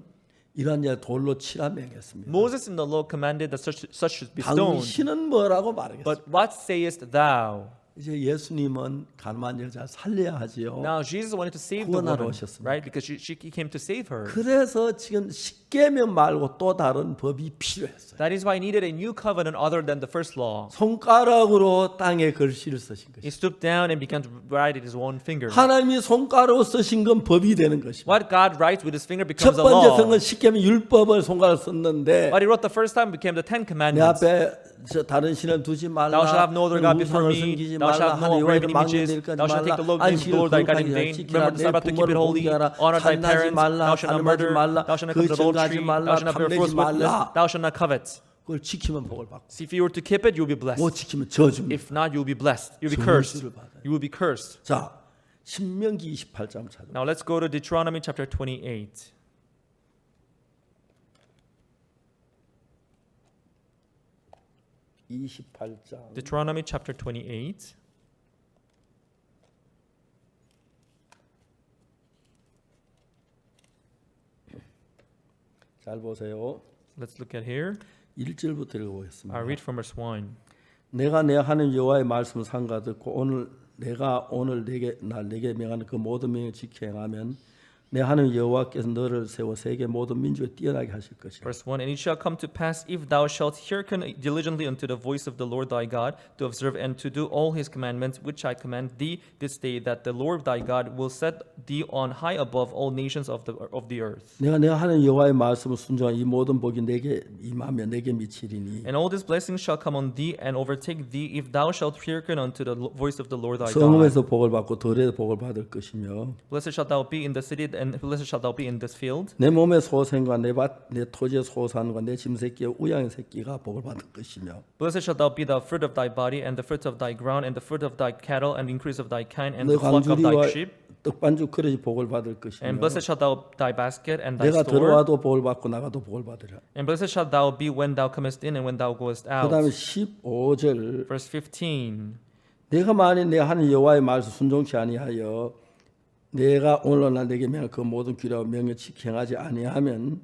이런 자 돌로 치라 명했습니다. Moses in the law commanded that such should be stoned. 당신은 뭐라고 말하겠습니까? But what sayest thou? 이제 예수님은 가늠한 여자를 살려야 하지요. Now Jesus wanted to save the 구원하러 woman, 오셨습니다. right? Because he came to save her. 그래서 지금 쉽게 십계명 말고 또 다른 법이 필요했어요. That is why he needed a new covenant other than the first law. 손가락으로 땅에 글씨를 쓰신 He 것이죠. stooped down and began to write with his own finger. 하나님이 손가락으로 쓰신 건 법이 되는 것입니다. What God writes with his finger 첫 becomes a 번째 law. 성은 십계명 율법을 손가락 썼는데 What he wrote the first time became the Ten 내 Commandments. 앞에 저 다른 신을 두지 말라. Thou shalt have no other God before 우상을 me. 섬기지 Thou 말라. shalt have no 하나님 graven 외에는 막는 images. 일까지 Thou shalt take the 말라. name of the Lord thy God in vain. Remember the Sabbath to keep it holy. Honor thy parents. Thou shalt not murder. Thou shalt not commit adultery. Thou shalt not bear false witness. Thou shalt not covet. 그걸 지키면 복을 받고 See, if you were to keep it, you'll be blessed. 못 지키면 저주입니다. If not, you'll be blessed. You'll be cursed. 저주를 받아요. You will be cursed. 자, 신명기 28장 찾아. Now let's go to Deuteronomy chapter 28. Deuteronomy chapter 28. 잘 보세요. Let's look at here. 1절부터 읽어보겠습니다. I read from verse 1. 내가 내 하나님 여호와의 말씀을 삼가 듣고 내가 오늘 내게 명하는 그 모든 명을 지켜 행하면 내 하나님 여호와께서 너를 세워 세계 모든 민족에 뛰어나게 하실 것이라. Verse 1. And it shall come to pass, if thou shalt hearken diligently unto the voice of the Lord thy God, to observe and to do all his commandments which I command thee this day, that the Lord thy God will set thee on high above all nations of the earth. 내가 내 하나님 여호와의 말씀을 순종한 이 모든 복이 내게 임하며 내게 미치리니. And all these blessings shall come on thee and overtake thee, if thou shalt hearken unto the voice of the Lord thy God. 성읍에서 복을 받고 들에서 복을 받을 것이며. Blessed shalt thou be in the city, and blessed shalt thou be in this field. 내 몸의 소생과 내 토지의 소산과 내 짐 새끼와 우양의 새끼가 복을 받을 것이며. Blessed shalt thou be the fruit of thy body, and the fruit of thy ground, and the fruit of thy cattle, and increase of thy kind, and 내 the flock of thy 광주리와 sheep. 떡반죽 그릇이 복을 받을 것이며. And blessed shalt thou thy basket and thy 내가 store. 들어와도 복을 받고 나가도 복을 받으라. And blessed shalt thou be when thou comest in and when thou goest out. 그다음에 15절. Verse 15. 내가 만일 내 하나님 여호와의 말씀 순종치 아니하여 내가 오늘날 내게 명할 그 모든 규례와 명령 지켜 행하지 아니하면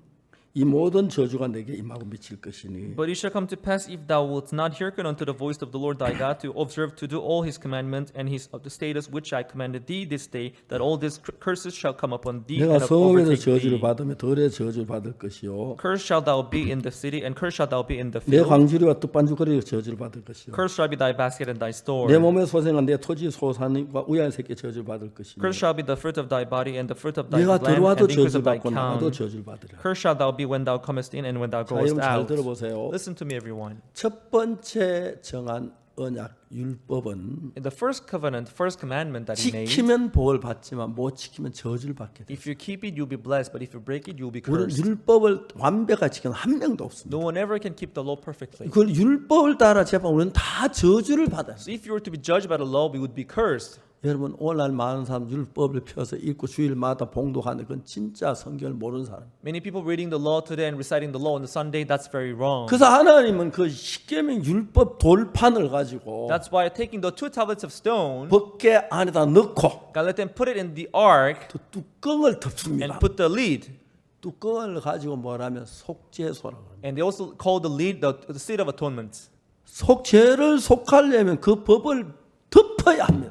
이 모든 저주가 내게 임하고 미칠 것이니. But it shall come to pass, if thou wilt not hearken unto the voice of the Lord thy God, to observe to do all his commandments and his the statutes which I commanded thee this day, that all these curses shall come upon thee 내가 and 성읍에서 overtake 저주를 thee. 받으며 들에 저주를 받을 것이요. Cursed shalt thou be in the city, and cursed shalt thou be in the 내 field. 광주리와 떡반죽 그릇에 저주를 받을 것이요. Cursed shall be thy basket and thy store. 내 몸의 소생과 내 토지 소산과 우양의 새끼 저주를 받을 것이며. Cursed shall be the fruit of thy body and the fruit of thy 내가 land 들어와도 and the increase 저주를 of thy 받고 나가도 town. 저주를 받으라. Cursed shalt thou be when thou comest in and when thou 자, goest 여러분 잘 out. 들어보세요. Listen to me, everyone. 첫 번째 정한 언약 율법은 In the first covenant, first commandment that he made, 지키면 복을 받지만 못 지키면 저주를 받게 돼. if you keep it, you'll be blessed, but if you break it, you'll be 우리는 cursed. 율법을 완벽하게 지키는 한 명도 없습니다. No one ever can keep the law perfectly. 그 율법을 따라 제발 우리는 다 저주를 받아요. So if you were to be judged by the law, we would be cursed. 여러분 오늘날 많은 사람 율법을 펴서 읽고 주일마다 봉독하는 건 진짜 성경을 모르는 사람. Many people reading the law today and reciting the law on the Sunday, that's very wrong. 그래서 하나님은 그 십계명 율법 돌판을 가지고 That's why taking the two tablets of stone, 법궤 안에다 넣고 God let them put it in the ark 그 뚜껑을 덮습니다. and put the lid. 뚜껑을 가지고 뭐라면 속죄소라고 합니다. And they also call the lid the seat of atonement. 속죄를 속하려면 그 법을 덮어야 합니다.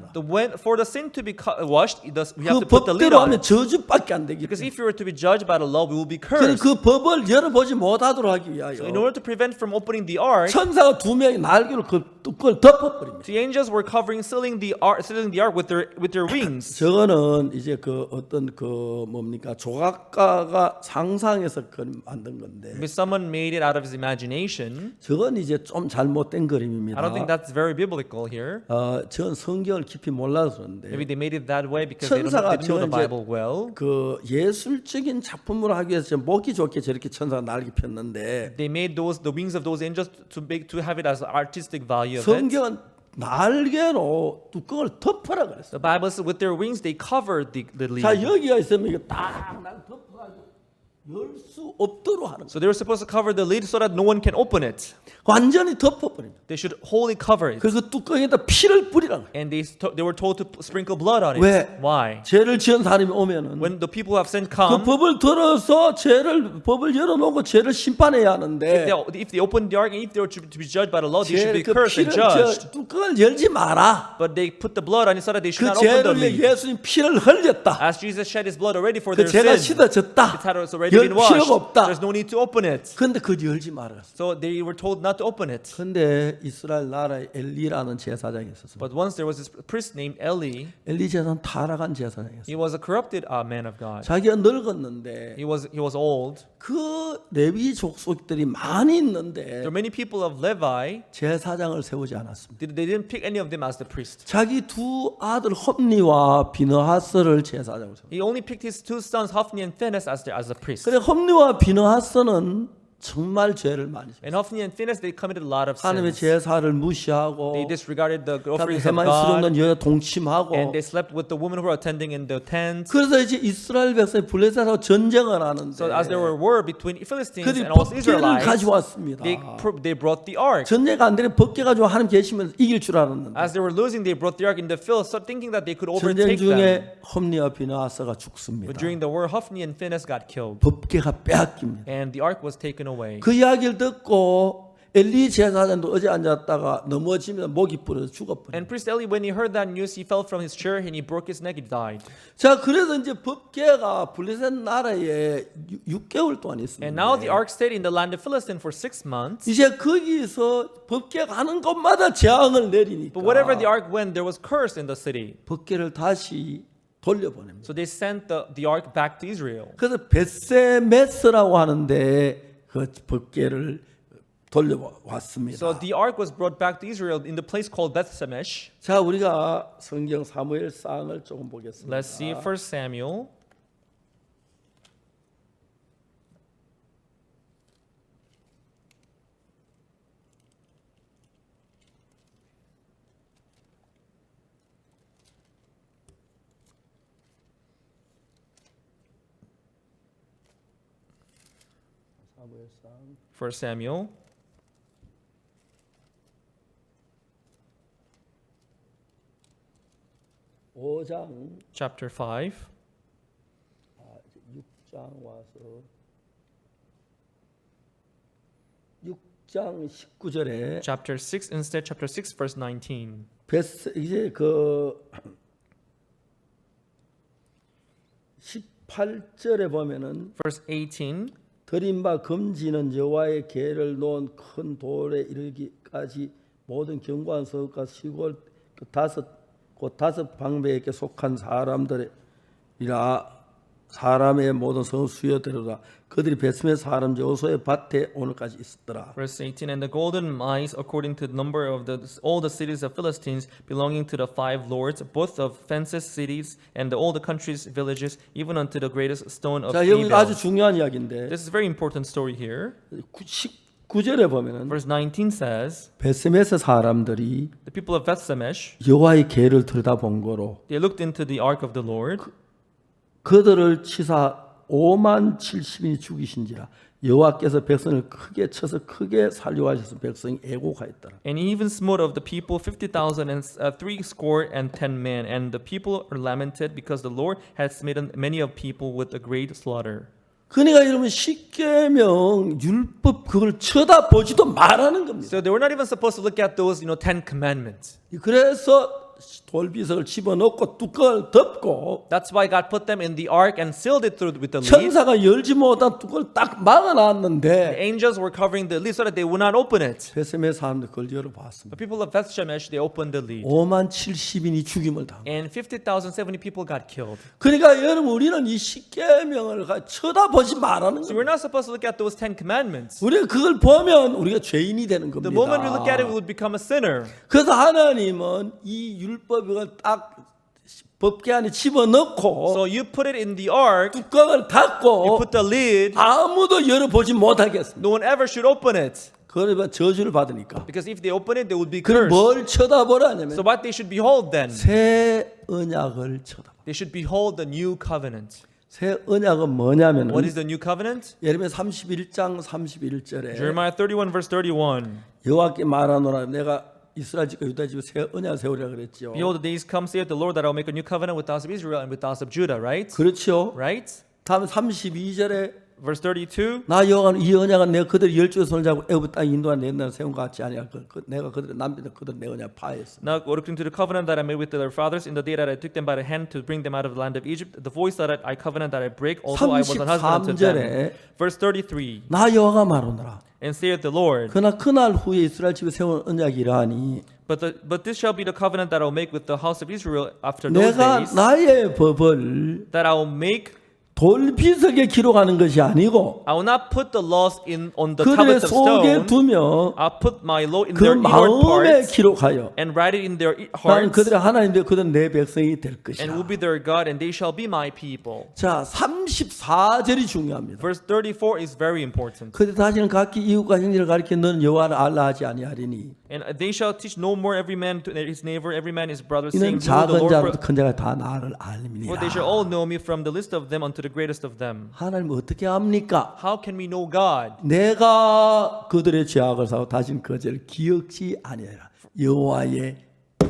For the sin to be washed, we have 그 to put the lid 법대로 on 하면 it. 저주밖에 안 되기 Because 때문에. if you were to be judged by the law, we will be 그래서 cursed. 그 법을 열어보지 못하도록 하기 위하여 So in order to prevent from opening the ark, 천사가 두 명이 날개로 그 뚜껑을 덮어버립니다. the angels were sealing the ark with their wings. 저거는 이제 그 어떤 그 뭡니까 조각가가 상상해서 만든 건데. If someone made it out of his imagination, 저건 이제 좀 잘못된 그림입니다. I don't think that's very biblical here. 전 성경을 깊이 몰라서 그런데. Maybe they made it that way because they 천사가 didn't know the 저는 Bible well. 그 예술적인 작품을 하기 위해서 먹기 좋게 저렇게 천사가 날개 폈는데. They made the wings of those angels to have it as artistic value of it. 성경은 날개로 뚜껑을 덮어라 그랬어. The Bible says with their wings they covered the lid. 자 여기가 있으면 이거 딱 덮어가지고 열 수 없도록 하는 거예요. So they were supposed to cover the lid so that no one can open it. 완전히 덮어버립니다. They should wholly cover it. 그래서 뚜껑에다 피를 뿌리라는 거예요. And they were told to sprinkle blood on it. 왜? Why? 죄를 지은 사람이 오면은 When the people who have sinned 그 come, 법을 들어서 법을 열어놓고 죄를 심판해야 하는데 if they opened the ark and if they were to be judged by the law, they should be 그 cursed and 피를 judged. 뚜껑을 열지 마라. But they put the blood on it so that they should 그 not open the 죄를 위해 lid. 예수님 피를 흘렸다. As Jesus shed his blood already for 그 their 죄가 sins, 씻어졌다. it's already 열 been washed. 필요가 없다. There's no need to open it. 근데 그걸 열지 말았어. So they were told not to open it. 근데 이스라엘 나라에 엘리라는 제사장이 있었습니다. But once there was this priest named Eli. 엘리 제사장 타락한 제사장이었어요. He was a corrupted man of God. 자기가 늙었는데 He was old. 그 레위 족속들이 많이 있는데 There were many people of Levi. 제사장을 세우지 않았습니다. They didn't pick any of them as the priest. 자기 두 아들 홈리와 비느하스를 제사장으로 세웠어요. He only picked his two sons Hophni and Phinehas as the priest. 그래 홈리와 비느하스는 정말 죄를 많이 했어요. And Hophni and Phinehas they committed a lot of 하나님의 sins. 제사를 무시하고 They disregarded the 그다음에 offerings of 해만 God. 수령된 여자 동침하고 And they slept with the women who were attending in the tent. 그래서 이제 이스라엘 백성이 블레셋하고 전쟁을 하는데 So as there were war between Philistines 그들이 and also 법궤를 Israelites, 가져왔습니다. they brought the ark. 전쟁 안 되는 법궤 가지고 하나님 계시면 이길 줄 알았는데 As they were losing, they brought the ark in the field, so thinking that they could 전쟁 overtake them. 중에 홈리와 비느하스가 죽습니다. But during the war, Hophni and Phinehas got killed, 법궤가 빼앗깁니다. and the ark was taken away. 그 이야기를 듣고 엘리 제사장도 어제 앉았다가 넘어지면서 목이 부러져 죽어버려요. And priest Eli, when he heard that news, he fell from his chair and he broke his neck. He died. 자, 그래서 이제 법궤가 블레셋 나라에 6개월 동안 있습니다. And now the ark stayed in the land of Philistine for 6 months. 이제 거기서 법궤가 가는 곳마다 재앙을 내리니까 But wherever the ark went, there was curse in the city. 법궤를 다시 돌려보냅니다. So they sent the ark back to Israel. 그래서 벳세메스라고 하는데 그 법궤를 돌려왔습니다. So the ark was brought back to Israel in the place called Beth Shemesh. 자, 우리가 성경 사무엘상을 조금 보겠습니다. Let's see 1 Samuel. 사무엘상 1 Samuel 5장 chapter 5. 6장 와서 6장 19절에 Chapter 6 instead, chapter 6 verse 19. 이제 그 18절에 보면은 Verse 18. 드린 바 금지는 여호와의 계를 놓은 큰 돌에 이르기까지 모든 견고한 성읍과 시골 그 다섯 방배에게 속한 사람들이라 사람의 모든 성읍 수여대로다. 그들이 베스메 사람 여호수아의 밭에 오늘까지 있었더라. Verse 18. And the golden mice, according to the number of all the cities of Philistines, belonging to the 5 lords, both of fenced cities and all the countries, villages, even unto the greatest stone of 자, 여기 아주 Abel. 중요한 이야기인데 This is a very important story here. 19절에 보면은 Verse 19 says, 베스메스 사람들이 the people of Beth Shemesh, 여호와의 계를 들여다본 거로 they looked into the ark of the Lord. 그들을 치사 5만 70인이 죽이신지라 여호와께서 백성을 크게 쳐서 크게 살려하셔서 백성이 애곡하였더라. And he even smote of the people 50,000 and 310 men, and the people are lamented because the Lord had smitten many of people with a great slaughter. 그러니까 여러분 십계명 율법 그걸 쳐다보지도 말하는 겁니다. So they were not even supposed to look at those, 10 commandments. 그래서 돌비석을 집어넣고 뚜껑을 덮고 That's why God put them in the ark and sealed it through with the lid. 천사가 열지 못한 뚜껑을 딱 The 막아놨는데 angels were covering the lid so that they would not open it. 베스메 사람들 그걸 The 열어봤습니다. people of Beth Shemesh, they opened the lid. 5만 70인이 죽임을 당한. And 50,070 people got killed. 그러니까 여러분 우리는 이 십계명을 쳐다보지 말라는 So 거예요. we're not supposed to look at those 10 commandments. 우리가 그걸 보면 우리가 죄인이 되는 겁니다. The moment we look at it, we would become a sinner. 그래서 하나님은 이 율법을 딱 법궤 안에 집어넣고 So you put it in the ark, 뚜껑을 you 닫고 put the lid, 아무도 열어보지 못하겠습니다. no one ever should open it. 그러면 저주를 받으니까. Because if they open it, they would be 그럼 cursed. 뭘 쳐다보라냐면 So what they should behold then? 새 언약을 쳐다봐. They should behold the new covenant. 새 언약은 뭐냐면 What is the new covenant? 예레미야 31장 31절에 Jeremiah 31 verse 31. 여호와께 말하노라 내가 이스라엘 집과 유다 집에 새 언약을 세우리라 그랬죠. Behold, the days come, saith the Lord, that I will make a new covenant with the house of Israel and with the house of Judah, right? 그렇죠. Right? 다음 32절에 Verse 32. 나 여호와는 이 언약은 내가 그들의 열조의 손을 잡고 애굽 땅에 인도한 내 옛날 세운 것 같지 아니할 내가 그들의 남편들 그들 내 언약 파했어. Now, according to the covenant that I made with their fathers in the day that I took them by the hand to bring them out of the land of Egypt, the voice that I covenant that I break, although I was an husband unto them. 33절에 Verse 33. 나 여호와가 말하노라. And saith the Lord, 그러나 그날 후에 이스라엘 집에 세운 언약이라니 but this shall be the covenant that I will make with the house of Israel after those 내가 days, 나의 법을 that I will make. 돌비석에 기록하는 것이 아니고 I will not put the laws on the 그들의 tablets of 속에 stone. 두며 I'll put my law in 그 their inward 마음에 parts 기록하여 and write it in their 나는 hearts, 그들의 하나님 되어 그들은 내 백성이 될 and 것이라. will be their God, and they shall be my people. 자, 34절이 중요합니다. Verse 34 is very important. 그때 다시는 각기 이웃과 형제를 가리켜 너는 여호와를 알라 하지 아니하리니 And they shall teach no more every man to his neighbor, every man his brother, 이는 saying, Know the 작은 Lord, 자부터 큰 자가 다 나를 for they shall 알림이니라. all know me from the least of them unto the greatest of them. 하나님 어떻게 합니까? How can we know God? 내가 그들의 죄악을 사고 다시는 그 죄를 기억지 아니하리라. 여호와의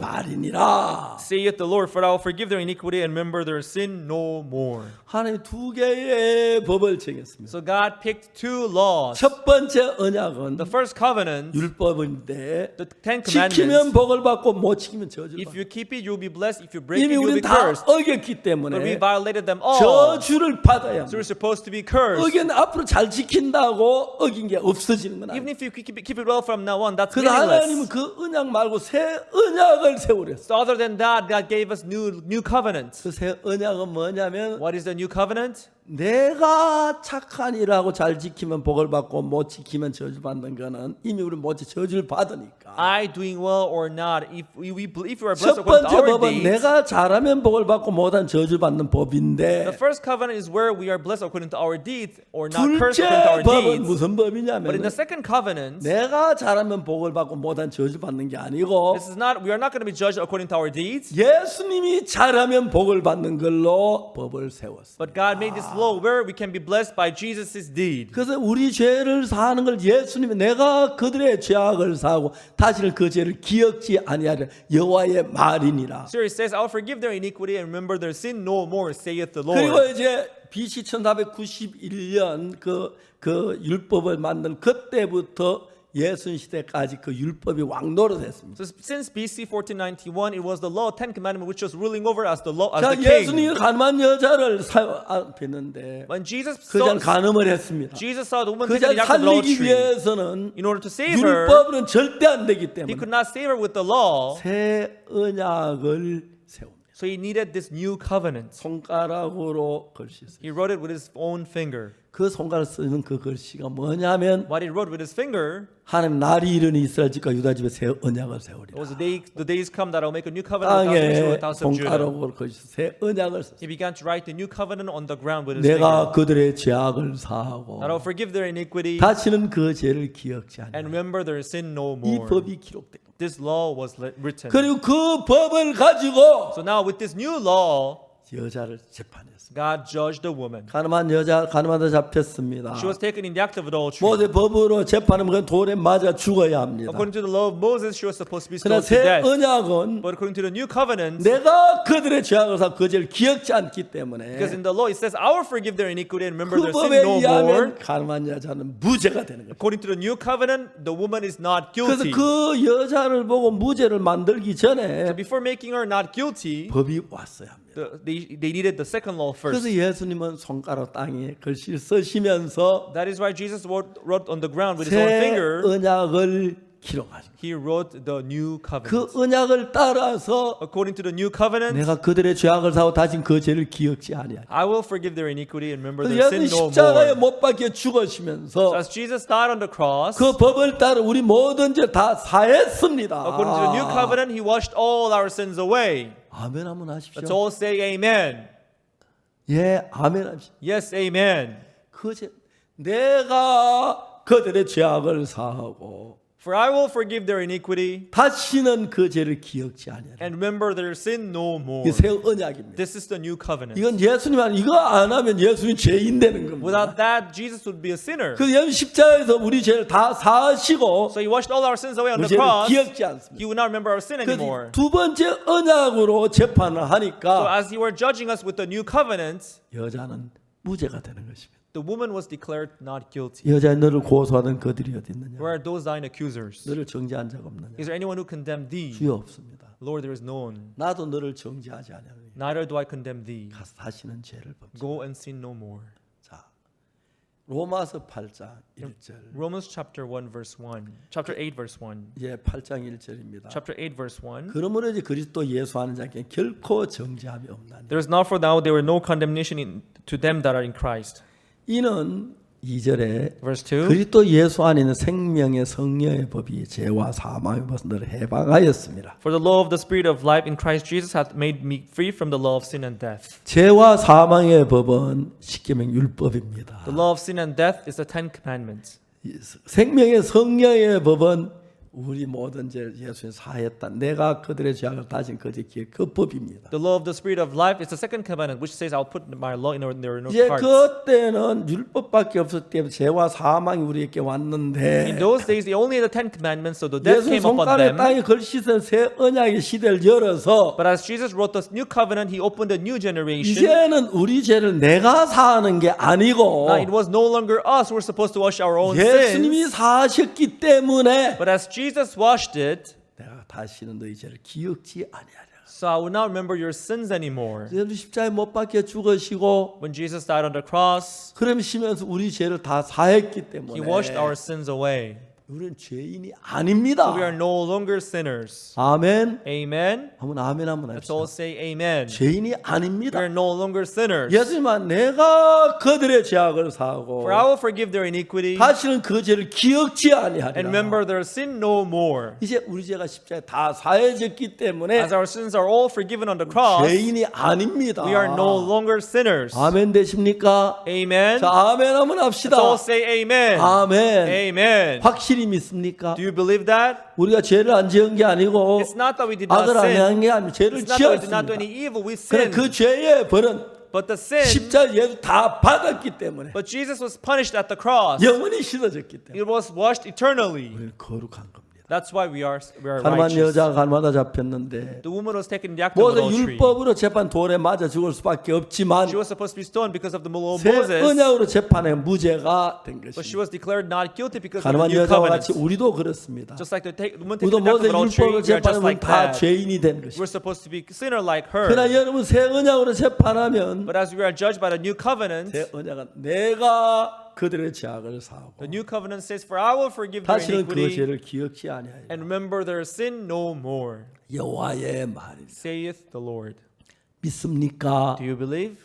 말이니라. Saith the Lord, for I will forgive their iniquity and remember their sin no more. 하나님 두 개의 법을 정했습니다. So God picked two laws. 첫 번째 언약은 The first covenant, 율법인데 the Ten 지키면 Commandments. 복을 받고 못 지키면 저주를 If 받아. you keep it, you will be blessed. If you break 이미 it, you will 우리는 be 다 cursed. 어겼기 But we 때문에 violated them all. 저주를 받아야 So we're 합니다. supposed to be cursed. 어긴 앞으로 잘 지킨다고 어긴 게 없어지는 건 Even 아니에요. if you keep it well from now on, that's 그러나 하나님은 meaningless. 그 언약 말고 새 언약을 세우랬어요. So other than that, God gave us new covenant. 그 새 언약은 뭐냐면 What is the new covenant? 내가 착한 일하고 잘 지키면 복을 받고 못 지키면 저주 받는 거는 이미 우리 못 저주를 받으니까. I doing well or not? If we are blessed 첫 according to 번째 our 법은 deeds. 내가 잘하면 복을 받고 못한 저주 받는 The 법인데 first covenant is where we are blessed according to our deeds or not cursed according to 둘째 our 법은 deeds. 무슨 But 법이냐면 in the second covenant, 내가 잘하면 복을 받고 못한 저주 받는 게 아니고 this is not. We are not going to be judged according to our deeds. 예수님이 잘하면 복을 받는 걸로 법을 세웠어요. But God made this law where we can be blessed by Jesus' deed. 그래서 우리 죄를 사하는 걸 예수님이 내가 그들의 죄악을 사하고 다시는 그 죄를 기억지 아니하리라 여호와의 말이니라. So it says, "I will forgive their iniquity and remember their sin no more," saith the 그리고 Lord. 이제 BC 1491년 그 율법을 만든 그때부터 예순 시대까지 그 율법이 왕노릇했습니다. So since BC 1491, it was the law, Ten Commandments, which was ruling over as the law, as 자, the king. 예수님이 가늠한 여자를 뵀는데 When Jesus 그 자는 간음을 했습니다. saw the woman 그 taken 자를 in the act of 살리기 adultery. 위해서는 In order to save her, 율법으로는 절대 안 되기 he 때문에 could not save her with the law. 새 언약을 세웁니다. So he needed this new covenant. 손가락으로 글씨 써요. He wrote it with his own finger. 그 손가락 쓰는 그 글씨가 뭐냐면 What he wrote with his finger, 하나님 날이 이르니 이스라엘 집과 유다 집에 새 언약을 세우리라. it was the days come that I'll make a new covenant with 땅에 the house of Judah. 손가락으로 글씨 새 언약을 썼어요. He began to write the new covenant on the ground with his 내가 finger. 그들의 죄악을 사하고 That I'll forgive their iniquity 다시는 그 죄를 기억지 않으리라. and remember their sin no 이 more. 법이 기록됩니다. This law was written. 그리고 그 법을 가지고 So now with this new law, 여자를 재판했습니다. God judged the woman. 가늠한 여자 가늠하다 잡혔습니다. She was taken in the act of adultery. 모세 법으로 재판하면 그 돌에 맞아 죽어야 합니다. According to the law of Moses, she was supposed to be 그러나 stoned to 새 death. 언약은 But according to the new covenant, 내가 그들의 죄악을 사고 그 죄를 기억지 않기 때문에 because in the law it says, I will forgive their iniquity and remember 그 their sin 법에 no more. 의하면 가늠한 여자는 무죄가 되는 거예요. According to the new covenant, the woman is not 그래서 guilty. 그 여자를 보고 무죄를 만들기 So 전에 before making her not guilty, 법이 왔어야 합니다. they needed the second law 그래서 first. 예수님은 손가락 땅에 글씨를 쓰시면서 That is why Jesus wrote on the ground with his own 새 finger. 언약을 기록하십니다. He wrote the new 그 covenant. 언약을 따라서 According to the new covenant, 내가 그들의 죄악을 사고 다신 그 죄를 기억지 아니하리. I will forgive their iniquity and remember 그래서 their sin 예수님 no 십자가에 more. 못 박혀 So 죽으시면서 as Jesus died on the cross, 그 법을 따라 우리 모든 죄 다 사했습니다. according to the new covenant, he washed all our sins away. 아멘 한번 하십시오. Let's all say amen. 예, 아멘 하십시오. Yes, amen. 그 죄, 내가 그들의 죄악을 사하고 For I will forgive their iniquity 다시는 그 죄를 기억지 아니하리. and remember their sin no more. 이게 새 언약입니다. This is the new covenant. 이건 예수님 안 이거 안 하면 예수님 죄인 되는 겁니다. Without that, Jesus would be a sinner. 그 예수 십자가에서 우리 죄를 다 사하시고 So he washed all our sins away on 우리 the 죄를 cross. 기억지 않습니다. He would not remember our sin anymore. 두 번째 언약으로 재판을 So 하니까 as he were judging us with the new covenant, 여자는 무죄가 되는 것입니다. The woman was declared not guilty. 여자의 너를 고소하던 그들이 어디 있느냐? Where are those thine accusers? 너를 정죄한 자가 없느냐? Is there anyone who condemned thee? 주여 없습니다. Lord, there is no one. 나도 너를 정죄하지 아니하노니 Neither do I condemn thee. 가서 다시는 죄를 범치. Go and sin no more. 자, 로마서 8장 1절. Romans chapter 1 verse 1. Chapter 8 verse 1. 예, 8장 1절입니다. Chapter 8 verse 1. 그러므로 이제 그리스도 예수하는 자에게 결코 정죄함이 없나니. There is not for now there were no condemnation to them that are in Christ. 이는 2절에 Verse 2. 그리스도 예수 안에 있는 생명의 성령의 법이 죄와 사망의 법을 너를 해방하였습니다. For the law of the Spirit of life in Christ Jesus hath made me free from the law of sin and death. 죄와 사망의 법은 십계명 율법입니다. The law of sin and death is the Ten Commandments. 생명의 성령의 법은 우리 모든 죄를 예수님 사했다. 내가 그들의 죄악을 다신 그제 기에 그 법입니다. The law of the Spirit of life is the second commandment, which says, "I'll put my law in their 이제 hearts." 그때는 율법밖에 없었기 때문에 죄와 사망이 우리에게 왔는데 In those days, they only had the Ten Commandments, so the death 예수 came upon 손가락에 them. 땅에 걸씻은 새 언약의 시대를 열어서 But as Jesus wrote the new covenant, He opened a new generation. 이제는 우리 죄를 내가 사하는 게 아니고 Now it was no longer us who were supposed to wash our own 예수님이 sins, 사하셨기 때문에 but as Jesus washed it, 내가 다시는 너희 죄를 기억지 아니하리라. so I will not remember your sins anymore. 예수 십자가에 못 박혀 죽으시고 When Jesus died on the cross, 그러시면서 우리 죄를 다 사했기 때문에 He washed our sins away. 우리는 죄인이 아닙니다. So we are no longer sinners. 아멘. Amen. 한번 아멘 한번 Let's 합시다. all say amen. 죄인이 We 아닙니다. are no longer sinners. 예수님은 내가 그들의 죄악을 사하고 For I will forgive their iniquity 다시는 그 죄를 기억지 and 아니하리라. remember their sin no more. 이제 우리 죄가 십자가에 다 사해졌기 때문에 As our sins are all forgiven on the cross, 죄인이 아닙니다. we are no longer sinners. 아멘 되십니까? Amen. 자, 아멘 한번 합시다. Let's all say amen. 아멘. Amen. 확실히 믿습니까? Do you believe that? 우리가 죄를 안 지은 게 아니고 It's not that we did not 악을 안 sin. 한 게 아니고 죄를 It's not that we did not do 지었습니다. any evil. We 그러나 sinned. 그 죄의 벌은 But the sin, 십자가 예수 다 받았기 때문에 but Jesus was punished at the cross. 영원히 씻어졌기 때문에 It was washed eternally. 우리는 거룩한 겁니다. That's why we are 가늠한 righteous. 여자가 가늠하다 잡혔는데 The woman was taken in the act of 모두 adultery. 율법으로 재판 돌에 맞아 죽을 수밖에 없지만 She was supposed to be stoned because of the law of 새 Moses, 언약으로 재판에 무죄가 된 but she 것입니다. was declared not guilty because of the 가늠한 new 여자와 covenant. 같이 우리도 그렇습니다. Just like the woman taken 우리도 in the act 모두 of adultery, 율법으로 we are just 재판하면 like 다 that. 죄인이 된 We're 것입니다. supposed to be sinner like her. 그러나 여러분 새 언약으로 재판하면 But as we are judged by the new covenant, 새 언약은 내가 그들의 죄악을 사하고 the new covenant says, "For I will forgive their 다시는 그 iniquity 죄를 기억지 아니하리라. and remember their sin no more," 여호와의 말이다. saith the Lord. 믿습니까? Do you believe?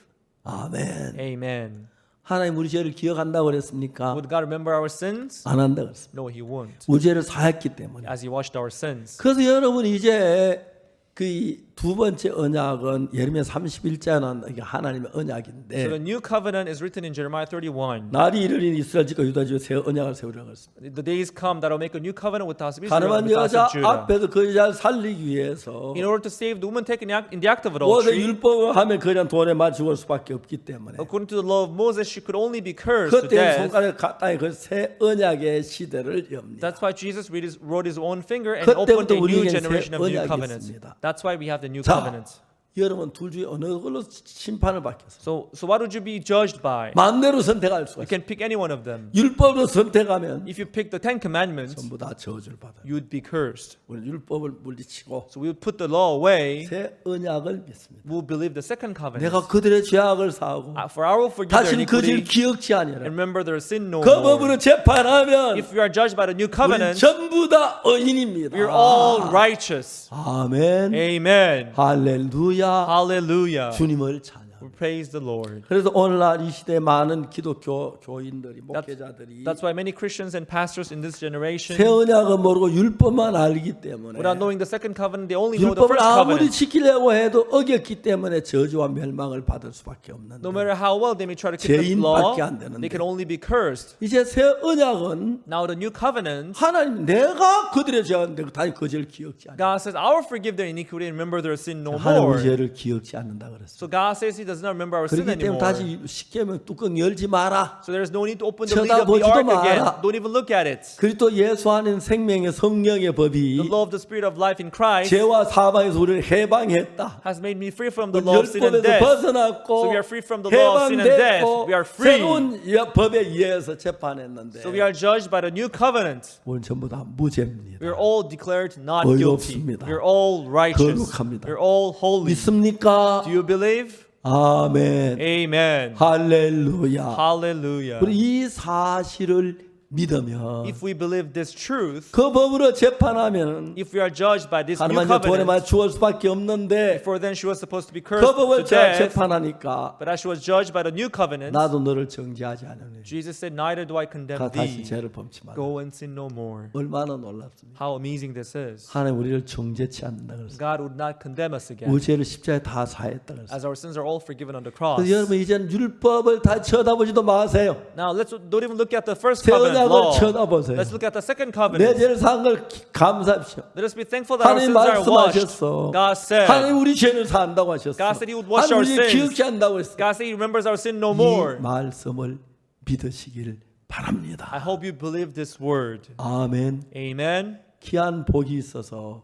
아멘. Amen. 하나님 우리 죄를 기억한다고 그랬습니까? Would God remember our sins? 안 한다고 그랬습니다. No, He won't. 우리 죄를 사했기 때문에. As He washed our sins. 그래서 여러분 이제 그 두 번째 언약은 예레미야 31장은 이게 하나님의 So the 언약인데 new covenant is written in Jeremiah 31. 날이 이르니 이스라엘 집과 유다 집에 새 언약을 세우라고 했습니다. The days come that I'll make a new covenant with the house of Israel and 가늠한 with the house 여자 of Judah. 앞에서 그 여자를 살리기 위해서 In order to save the woman taken in the act of 모세 adultery, 율법을 하면 그냥 돌에 맞아 죽을 수밖에 없기 때문에 according to the law of Moses, she could only be cursed to 그때 death. 손가락에 땅에 그 새 언약의 시대를 엽니다. That's why Jesus wrote his own finger and opened 그때부터 a new 우리에게 generation 새 of new 언약이 covenants. 있습니다. That's why we have the new 자, covenant. 여러분 둘 중에 어느 걸로 심판을 받겠어요? So what would you be judged by? 마음대로 선택할 수가 You 있어요. can pick any one of them. 율법으로 선택하면 If you pick the Ten Commandments, 전부 다 저주를 받아요. you'd be cursed. 우리 율법을 물리치고 So we'll put the law away. 새 언약을 믿습니다. We'll believe the second covenant. 내가 그들의 죄악을 사하고 For I will forgive their 다시는 그 죄를 iniquity 기억지 and 아니하라. remember their sin no 그 more. 법으로 재판하면 If we are judged by the new 우리 covenant, 전부 다 의인입니다. we're all righteous. 아멘. Amen. 할렐루야. Hallelujah. 주님을 찬양. We praise the Lord. 그래서 오늘날 이 시대에 많은 기독교 교인들이 목회자들이 That's why many Christians and pastors in this generation, 새 언약은 모르고 율법만 알기 때문에 without knowing the second covenant, they only know the 율법을 first 아무리 covenant. 지키려고 해도 어겼기 때문에 저주와 멸망을 받을 수밖에 없는데 No matter how well they may try to keep the law, 죄인밖에 안 되는데 they can only be cursed. 이제 새 언약은 Now the new covenant, 하나님 내가 그들의 죄인데 다시 그 죄를 기억지 않아. God says, I will forgive their iniquity and remember their sin no 하나님 more. 우리 죄를 기억지 않는다 그랬어요. So God says He does does not remember our sin 그렇기 때문에 anymore. 다시 쉽게 하면 뚜껑 열지 마라. So there's no need to open the lid of the 쳐다보지도 ark again. 마라. Don't even look at it. 그리고 또 예수 안에 생명의 성령의 법이 The law of the Spirit of life in Christ 죄와 사망에서 우리를 해방했다. has made me free from the law of sin and 율법에서 death. 벗어났고 So we are free from the law of sin and death. 해방됐고 We are free. 새로운 법에 의해서 재판했는데 So we are judged by the new covenant. 우리는 전부 다 무죄입니다. We are all declared not guilty. 의롭습니다. We are all righteous. 거룩합니다. We are all holy. 믿습니까? Do you believe? 아멘. Amen. 할렐루야. Hallelujah. 우리 이 사실을 믿으면 If we believe this truth, 그 법으로 재판하면은 if we are judged by this new 하나님 이제 돈에 covenant, 맞 죽을 수밖에 없는데 before then she was supposed to be 그 cursed to 법을 death, 재판하니까 but as she was judged by the new covenant, 나도 너를 정죄하지 않으니 Jesus said, neither do I condemn 가 다시 thee. 죄를 범치 마라. Go and sin no more. 얼마나 놀랍습니까? How amazing this is. 하나님 우리를 정죄치 않는다 그랬어요. God would not condemn us again, 우리 죄를 십자가에 다 사했다 그랬어요. as our sins are all forgiven on the cross. 그래서 여러분 이제는 율법을 다 쳐다보지도 마세요. Now don't even look at the first 새 covenant 언약을 law. 쳐다보세요. Let's look at the second 내 covenant. 죄를 사한 걸 감사합시오. Let us be thankful that our 하나님 sins are washed. 말씀하셨어. God said. 하나님 우리 죄를 사한다고 하셨어. God said He would wash 하나님 our 우리 sins. 기억지 않는다고 했어. God said He remembers our sin no 이 more. 말씀을 믿으시길 바랍니다. I hope you believe this word. 아멘. Amen. 귀한 복이 있어서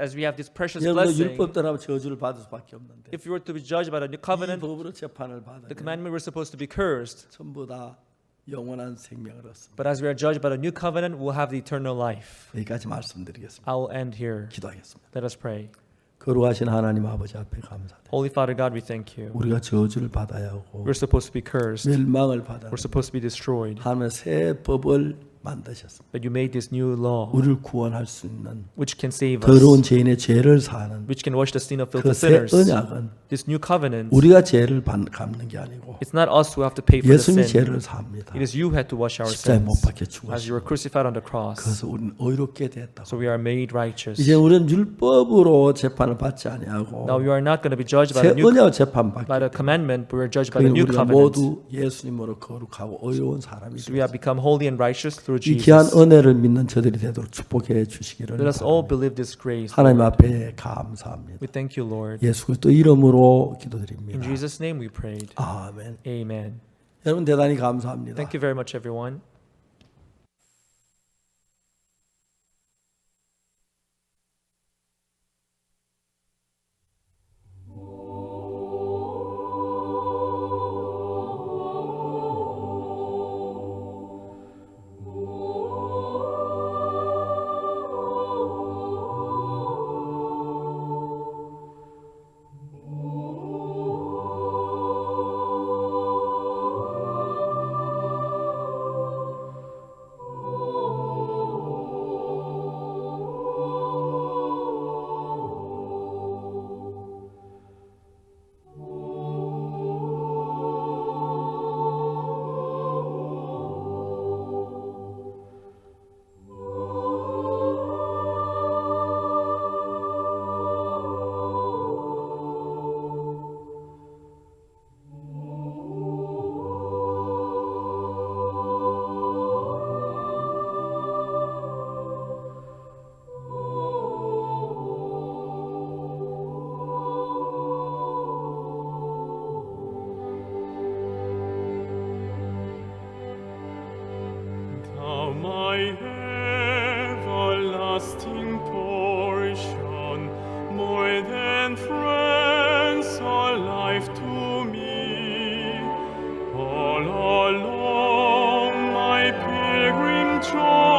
As we have this precious 여러분도 blessing, 율법대로 저주를 받을 수밖에 없는데 if you were to be judged by the new 이 covenant, 법으로 재판을 받으면 the commandment we're supposed to be cursed. 전부 다 영원한 생명을 얻습니다. But as we are judged by the new covenant, we'll have the eternal life. 여기까지 말씀드리겠습니다. I will end here. 기도하겠습니다. Let us pray. 거룩하신 하나님 아버지 앞에 감사드립니다. Holy Father God, we thank you. 우리가 저주를 받아야 하고 We're supposed to be cursed. 멸망을 받아야 We're supposed to be destroyed. 하나님의 새 법을 만드셨습니다. But you made this new law, 우리를 구원할 수 있는 which can save 더러운 us, 죄인의 죄를 사는 which can wash the sin of 그 filthy 새 sinners. 언약은 This new covenant, 우리가 죄를 갚는 게 아니고 it's not us who have to pay for the 예수님이 sin. 죄를 삽니다. It is you who had to wash our 십자가에 못 sins 박혀 as you were 죽으시고 crucified on the cross. 그래서 우리는 의롭게 됐다고. So we are made righteous. 이제 우리는 율법으로 재판을 받지 아니하고 Now you are not going to be judged 새 by the new 언약으로 재판받기 by the commandment, but we are judged by the 그러니 new 우리가 covenant. 모두 예수님으로 거룩하고 의로운 사람이 So we have become holy and righteous through 이 귀한 Jesus. 은혜를 믿는 저들이 되도록 축복해 주시기를 Let us all 바랍니다. believe this grace. 하나님 Lord. 앞에 감사합니다. We thank you, Lord. 예수 그리스도 이름으로 In 기도드립니다. Jesus' name we prayed. 아멘. Amen. 여러분 대단히 감사합니다. Thank you very much, everyone. Thou my everlasting portion, more than friends are life to me. All along my pilgrim journey,